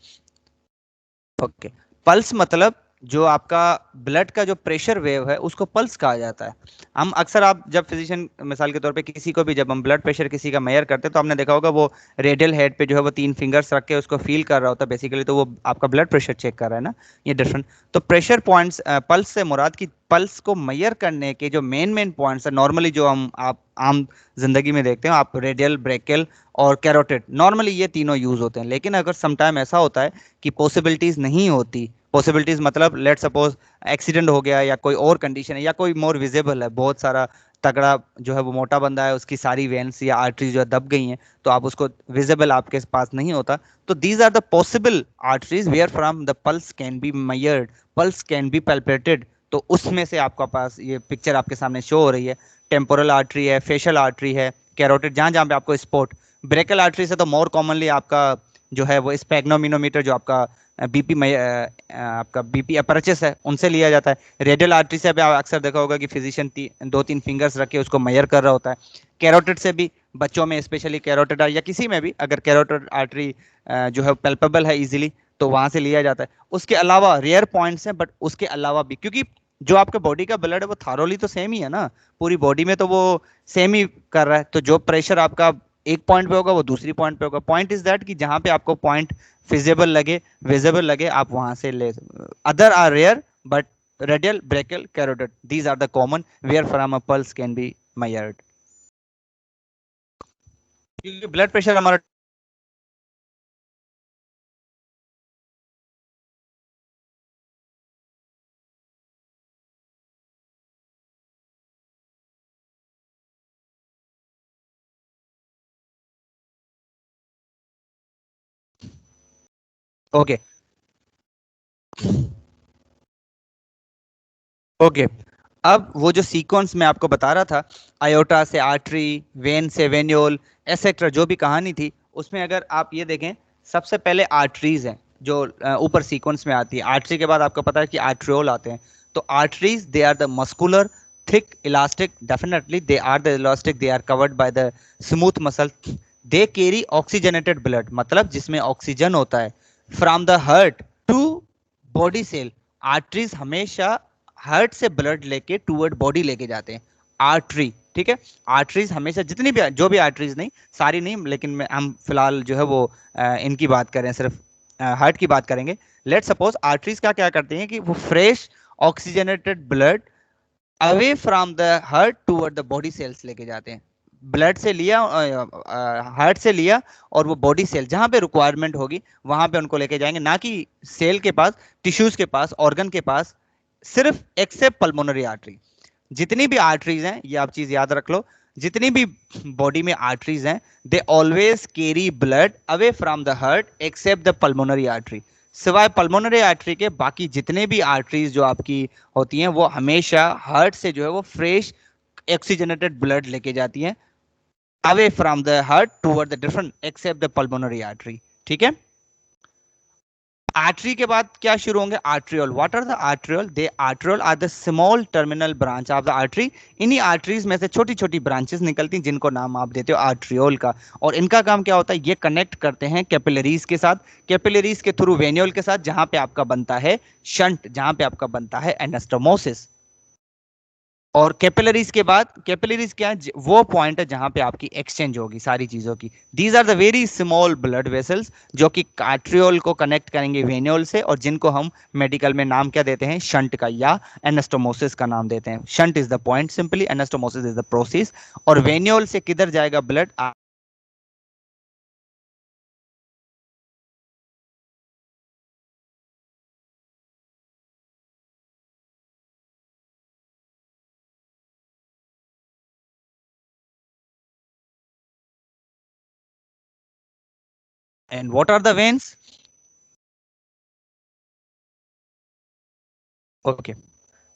ओके, पल्स मतलब जो आपका ब्लड का जो प्रेशर वेव है उसको पल्स कहा जाता है। हम अक्सर, आप जब फिजिशियन मिसाल के तौर पे किसी को भी जब हम ब्लड प्रेशर किसी का मेजर करते हैं तो आपने देखा होगा वो रेडियल हेड पे जो है वो 3 फिंगर्स रख के उसको फील कर रहा होता है बेसिकली, तो वो आपका ब्लड प्रेशर चेक कर रहा है ना, ये डिफरेंट। तो प्रेशर पॉइंट्स, पल्स से मुराद की पल्स को मेजर करने के जो मेन मेन पॉइंट्स है नॉर्मली जो हम आप आम जिंदगी में देखते हैं, आप रेडियल, ब्रेकियल और कैरोटिड, नॉर्मली ये तीनों यूज होते हैं। लेकिन अगर समटाइम ऐसा होता है कि पॉसिबिलिटीज नहीं होती, पॉसिबिलिटीज मतलब लेट सपोज एक्सीडेंट हो गया या कोई और कंडीशन है या कोई मोर विजिबल है, बहुत सारा तगड़ा जो है वो मोटा बंदा है, उसकी सारी वेन्स या आर्टरी जो है दब गई हैं, तो आप उसको विजिबल आपके पास नहीं होता, तो these are the possible arteries where from the pulse can be measured, pulse can be palpated. तो उसमें से आपका पास ये पिक्चर आपके सामने शो हो रही है, टेम्पोरल आर्टरी है, फेशियल आर्टरी है, कैरोटिड, जहाँ जहाँ पे आपको स्पॉट, ब्रेकल आर्टरी से तो मोर कॉमनली आपका जो है वो स्पेग्नोमिनोमीटर जो आपका बीपी आपका बीपी अपरचेस है उनसे लिया जाता है। रेडियल आर्टरी से भी आप अक्सर देखा होगा कि फिजिशियन 2-3 फिंगर्स रख के उसको मेजर कर रहा होता है। कैरोटिड से भी, बच्चों में स्पेशली कैरोटिड या किसी में भी अगर कैरोटिड आर्टरी जो है पेल्पेबल है इजीली, तो वहां से लिया जाता है। उसके अलावा रेयर पॉइंट्स हैं, बट उसके अलावा भी, क्योंकि जो आपका बॉडी का ब्लड है वो थारोली तो सेम ही है ना, पूरी बॉडी में तो वो सेम ही कर रहा है, तो जो प्रेशर आपका एक पॉइंट पे होगा वो दूसरी पॉइंट पे होगा। पॉइंट इज दैट कि जहां पे आपको पॉइंट फिजिबल लगे, विजिबल लगे, आप वहां से ले, other are rare, but radial, brachial, carotid, these are the common where from a pulse can be measured. क्योंकि ब्लड प्रेशर हमारा ओके ओके। अब वो जो सीक्वेंस मैं आपको बता रहा था, आयोटा से आर्टरी, वेन से वेन्योल, एसेट्रा, जो भी कहानी थी उसमें अगर आप ये देखें, सबसे पहले आर्टरीज हैं जो ऊपर सीक्वेंस में आती है। आर्टरी के बाद आपको पता है कि आर्ट्रियोल आते हैं। तो arteries, they are the muscular, thick, elastic, definitely they are the elastic, they are covered by the smooth muscle, they carry oxygenated blood, मतलब जिसमें ऑक्सीजन होता है, from the heart to body cell. Arteries हमेशा heart से blood लेके toward body लेके जाते हैं, आर्टरी, ठीक है। आर्टरीज हमेशा, जितनी भी, जो भी आर्टरीज नहीं, सारी नहीं, लेकिन हम फिलहाल जो है वो इनकी बात करें, सिर्फ हार्ट की बात करेंगे। लेट सपोज आर्टरीज का क्या करते हैं कि वो fresh oxygenated blood away from the heart toward the body cells लेके जाते हैं। ब्लड से लिया, हार्ट से लिया, और वो बॉडी सेल जहां पे रिक्वायरमेंट होगी वहां पे उनको लेके जाएंगे, ना कि सेल के पास, टिश्यूज के पास, ऑर्गन के पास, सिर्फ एक्सेप्ट पल्मोनरी आर्टरी। जितनी भी आर्टरीज हैं, ये आप चीज याद रख लो, जितनी भी बॉडी में आर्टरीज हैं, they always carry blood away from the heart except the pulmonary artery. सिवाय पल्मोनरी आर्टरी के बाकी जितने भी आर्टरीज जो आपकी होती हैं वो हमेशा हार्ट से जो है वो फ्रेश ऑक्सीजनेटेड ब्लड लेके जाती हैं away from the heart toward the different except the pulmonary artery, ठीक है। आर्टरी के बाद क्या शुरू होंगे? Arteriole. What are the arteriole? They arteriole are the small terminal branch of the artery. इन्हीं आर्टरीज में से छोटी छोटी ब्रांचेस निकलती हैं जिनको नाम आप देते हो आर्ट्रियोल का. और इनका काम क्या होता है? ये कनेक्ट करते हैं कैपिलरीज के साथ, कैपिलरीज के थ्रू वेन्यूल के साथ, जहां पे आपका बनता है शंट, जहां पे आपका बनता है एनास्टोमोसिस. और कैपिलरीज के बाद, कैपिलरीज क्या है? वो पॉइंट है जहां पे आपकी एक्सचेंज होगी सारी चीजों की. These are the very small blood vessels जो कि आर्ट्रियोल को कनेक्ट करेंगे वेन्यूल से, और जिनको हम मेडिकल में नाम क्या देते हैं? शंट का या एनास्टोमोसिस का नाम देते हैं. Shunt is the point simply, anastomosis is the process. और वेन्यूल से किधर जाएगा blood? And what are the veins? Okay.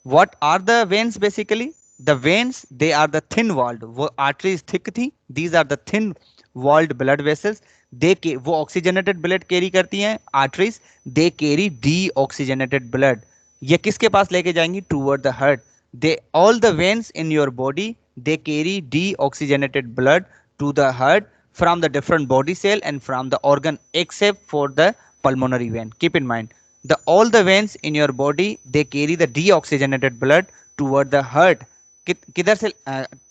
What are the veins basically? The veins, they are the thin walled. वो arteries thick थी. These are the thin walled blood vessels. वो oxygenated blood carry करती हैं arteries. They carry deoxygenated blood. ये किसके पास लेके जाएंगी? Toward the heart. All the veins in your body, they carry deoxygenated blood to the heart from the different body cell and from the organ except for the pulmonary vein. Keep in mind, all the veins in your body, they carry the deoxygenated blood toward the heart. किधर से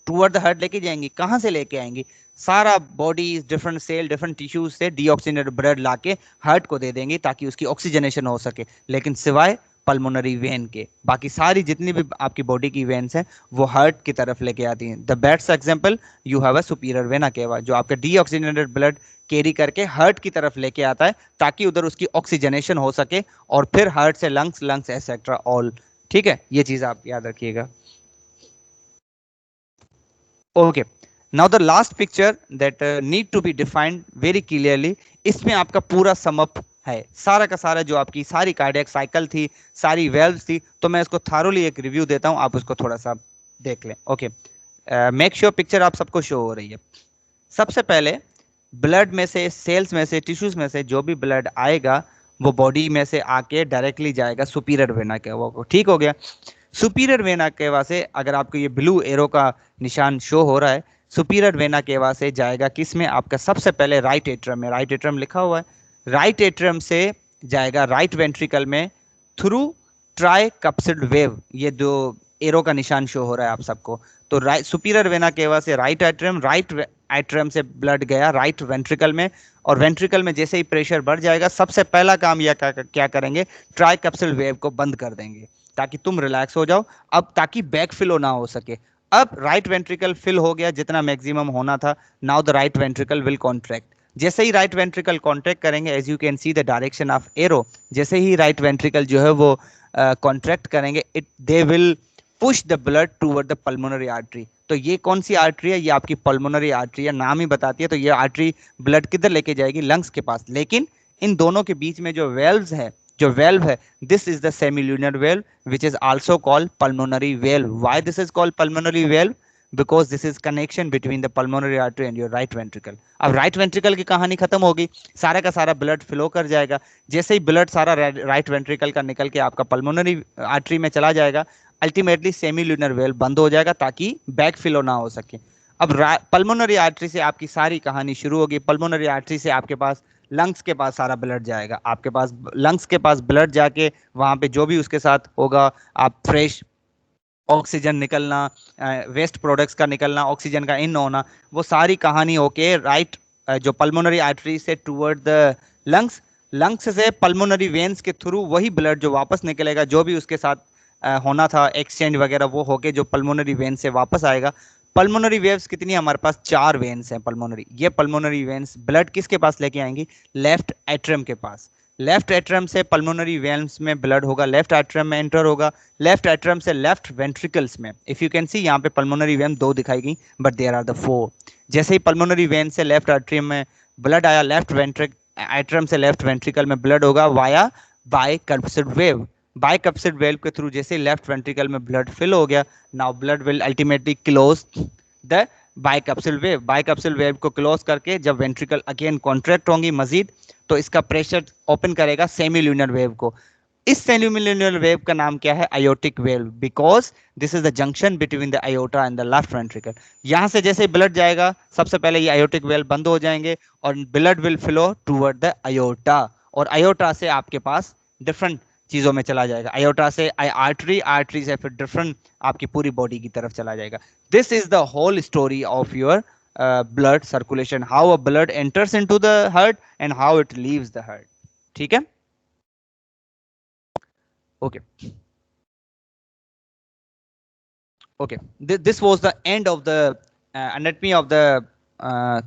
toward the heart लेके जाएंगी? कहाँ से लेके आएंगी? सारा body, different cell, different tissues से डीऑक्सीजनेटेड ब्लड लाके हार्ट को दे देंगे ताकि उसकी ऑक्सीजनेशन हो सके, लेकिन सिवाय पल्मोनरी वेन के बाकी सारी जितनी भी आपकी बॉडी की वेन्स हैं वो हार्ट की तरफ लेके आती हैं. The best example, you have a superior vena केवा जो आपका डीऑक्सीजनेटेड ब्लड कैरी करके हार्ट की तरफ लेके आता है ताकि उधर उसकी ऑक्सीजनेशन हो सके, और फिर हार्ट से लंग्स, लंग्स एसेट्रा ऑल. ठीक है, ये चीज आप याद रखिएगा. Okay, now the last picture that need to be defined very clearly. इसमें आपका पूरा समअप है, सारा का सारा जो आपकी सारी कार्डियक साइकिल थी, सारी वेल्व्स थी, तो मैं इसको थारोली एक रिव्यू देता हूं, आप उसको थोड़ा सा देख लें. ओके, मेक श्योर पिक्चर आप सबको शो हो रही है. सबसे पहले ब्लड में से, सेल्स में से, टिश्यूज में से जो भी ब्लड आएगा वो बॉडी में से आके डायरेक्टली जाएगा सुपीरियर वेना केवा को. ठीक हो गया. सुपीरियर वेना केवा से, अगर आपको ये ब्लू एरो का निशान शो हो रहा है, सुपीरियर वेना केवा से जाएगा किस में? आपका सबसे पहले राइट एट्रियम में. राइट एट्रियम लिखा हुआ है. राइट एट्रियम से जाएगा राइट वेंट्रिकल में थ्रू ट्राइकप्सिड वेव. ये जो एरो का निशान शो हो रहा है आप सबको, तो राइट सुपीरियर वेना केवा से राइट एट्रियम से ब्लड गया राइट वेंट्रिकल में, और वेंट्रिकल में जैसे ही प्रेशर बढ़ जाएगा सबसे पहला काम यह क्या करेंगे? ट्राइकप्सिड वेव को बंद कर देंगे ताकि तुम रिलैक्स हो जाओ, अब ताकि बैक फ्लो ना हो सके. अब राइट वेंट्रिकल फिल हो गया जितना मैक्सिमम होना था. Now the right ventricle will contract. जैसे ही राइट वेंट्रिकल कॉन्ट्रैक्ट करेंगे, as you can see the direction of arrow, जैसे ही राइट वेंट्रिकल जो है वो कॉन्ट्रैक्ट करेंगे, they will push the blood toward the pulmonary artery. तो ये कौन सी आर्टरी है? ये आपकी पल्मोनरी आर्टरी है, नाम ही बताती है. तो ये आर्टरी ब्लड किधर लेके जाएगी? लंग्स के पास. लेकिन इन दोनों के बीच में जो वेल्व है, this is the semilunar valve which is also called pulmonary valve. Why this is called pulmonary valve? Because this is connection between the pulmonary artery and your right ventricle. अब right ventricle की कहानी खत्म होगी, सारा का सारा blood flow कर जाएगा. जैसे ही ब्लड सारा राइट वेंट्रिकल का निकल के आपका पल्मोनरी आर्टरी में चला जाएगा, अल्टीमेटली सेमिल्यूनर वेल्व बंद हो जाएगा ताकि बैक फ्लो ना हो सके. अब पल्मोनरी आर्टरी से आपकी सारी कहानी शुरू होगी. पल्मोनरी आर्टरी से आपके पास लंग्स के पास सारा ब्लड जाएगा. आपके पास लंग्स के पास ब्लड जाके वहां पे जो भी उसके साथ होगा, आप फ्रेश ऑक्सीजन निकलना, वेस्ट प्रोडक्ट्स का निकलना, ऑक्सीजन का इन होना, वो सारी कहानी होके राइट जो पल्मोनरी आर्टरी से टूवर्ड द लंग्स से पल्मोनरी वेन्स के थ्रू वही ब्लड जो वापस निकलेगा, जो भी उसके साथ होना था एक्सचेंज वगैरह, वो होके जो पल्मोनरी वेन से वापस आएगा. पल्मोनरी वेव्स कितनी? हमारे पास 4 वेन्स हैं पल्मोनरी. ये पल्मोनरी वेन्स ब्लड किसके पास लेके आएंगी? लेफ्ट एट्रियम के पास. लेफ्ट एट्रियम से पल्मोनरी वेन्स में ब्लड होगा, लेफ्ट एट्रियम में एंटर होगा, लेफ्ट एट्रियम से लेफ्ट वेंट्रिकल्स में. इफ यू कैन सी यहाँ पे पल्मोनरी वेन 2 दिखाई गई, बट देयर आर द 4. जैसे ही पल्मोनरी वेन से लेफ्ट एट्रियम में ब्लड आया, लेफ्ट एट्रियम से लेफ्ट वेंट्रिकल में ब्लड होगा via bicuspid valve. Bicuspid valve के थ्रू जैसे लेफ्ट वेंट्रिकल में ब्लड फिल हो गया, now blood will ultimately close the बाइकैप्सूल वेव को क्लोज करके जब वेंट्रिकल अगेन कॉन्ट्रैक्ट होंगी मजीद, तो इसका प्रेशर ओपन करेगा सेमील्यूनर वेव को। इस सेमील्यूनर वेव का नाम क्या है? Aortic wave, because this is the junction between the iota and the left ventricle. यहां से जैसे ब्लड जाएगा, सबसे पहले ये आयोटिक वेव बंद हो जाएंगे और blood will flow toward the iota, और आयोटा से आपके पास डिफरेंट चीजों में चला जाएगा। आयोटा से आर्टरी, आर्टरी से फिर डिफरेंट आपकी पूरी बॉडी की तरफ चला जाएगा। This is the whole story of your blood circulation, how a blood enters into the heart and how it leaves the heart. ठीक है, okay, okay, this was the end of the anatomy of the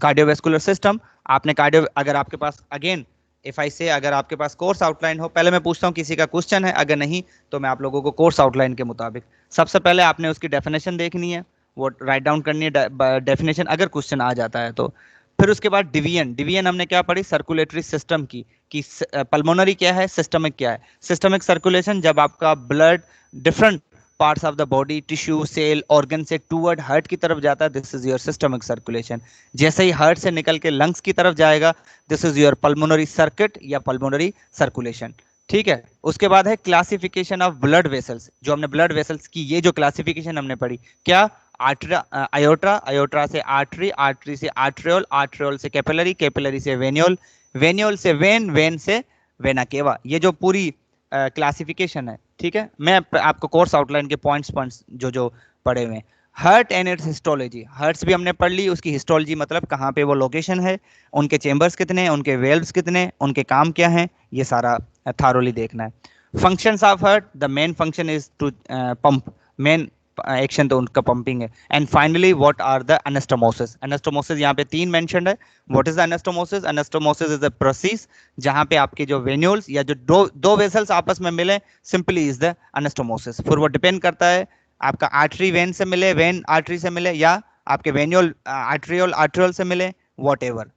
cardiovascular system। आपने cardio, अगर आपके पास again if I से अगर आपके पास course outline हो, पहले मैं पूछता हूँ किसी का क्वेश्चन है, अगर नहीं तो मैं आप लोगों को कोर्स आउटलाइन के मुताबिक, सबसे पहले आपने उसकी डेफिनेशन देखनी है, वो राइट डाउन करनी है डेफिनेशन, अगर क्वेश्चन आ जाता है तो। फिर उसके बाद डिवीजन हमने क्या पढ़ी? सर्कुलेटरी सिस्टम की, कि पल्मोनरी क्या है, सिस्टमिक क्या है। सिस्टमिक सर्कुलेशन जब आपका blood different parts of the body, tissue, cell, organ से टूवर्ड हार्ट की तरफ जाता है, this is your systemic circulation. जैसे ही हार्ट से निकल के लंग्स की तरफ जाएगा, this is your pulmonary circuit या पल्मोनरी सर्कुलेशन। ठीक है, उसके बाद है क्लासिफिकेशन ऑफ ब्लड वेसल्स। जो हमने ब्लड वेसल्स की ये जो क्लासिफिकेशन हमने पढ़ी, क्या? आयोटा, आयोटा से आर्टरी, आर्टरी से आर्ट्रियोल, आर्ट्रियोल से कैपिलरी, कैपिलरी से वेन्योल, वेन्योल से वेन, वेन से वेना केवा। ये जो पूरी क्लासिफिकेशन है, ठीक है, मैं आपको कोर्स आउटलाइन के पॉइंट्स जो जो पढ़े हुए हैं। Heart and it's histology, hearts भी हमने पढ़ ली, उसकी हिस्टोलॉजी मतलब कहाँ पे वो लोकेशन है, उनके चेंबर्स कितने हैं, उनके वेल्व्स कितने, उनके काम क्या हैं, ये सारा थारोली देखना है। Functions of heart, the main function is to pump, main action तो उनका पंपिंग है। And finally what are the anastomosis, anastomosis यहाँ पे 3 मेंशन्ड है। What is the anastomosis? Anastomosis is the process जहाँ पे आपके जो वेन्यूल्स या जो दो वेसल्स आपस में मिले, सिंपली इज द एनास्टोमोसिस। फिर वो डिपेंड करता है आपका आर्टरी वेन से मिले, वेन आर्टरी से मिले, या आपके वेन्यूल आर्ट्रियोल आर्ट्रियोल से मिले, वॉट एवर।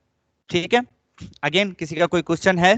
ठीक है, अगेन किसी का कोई क्वेश्चन है?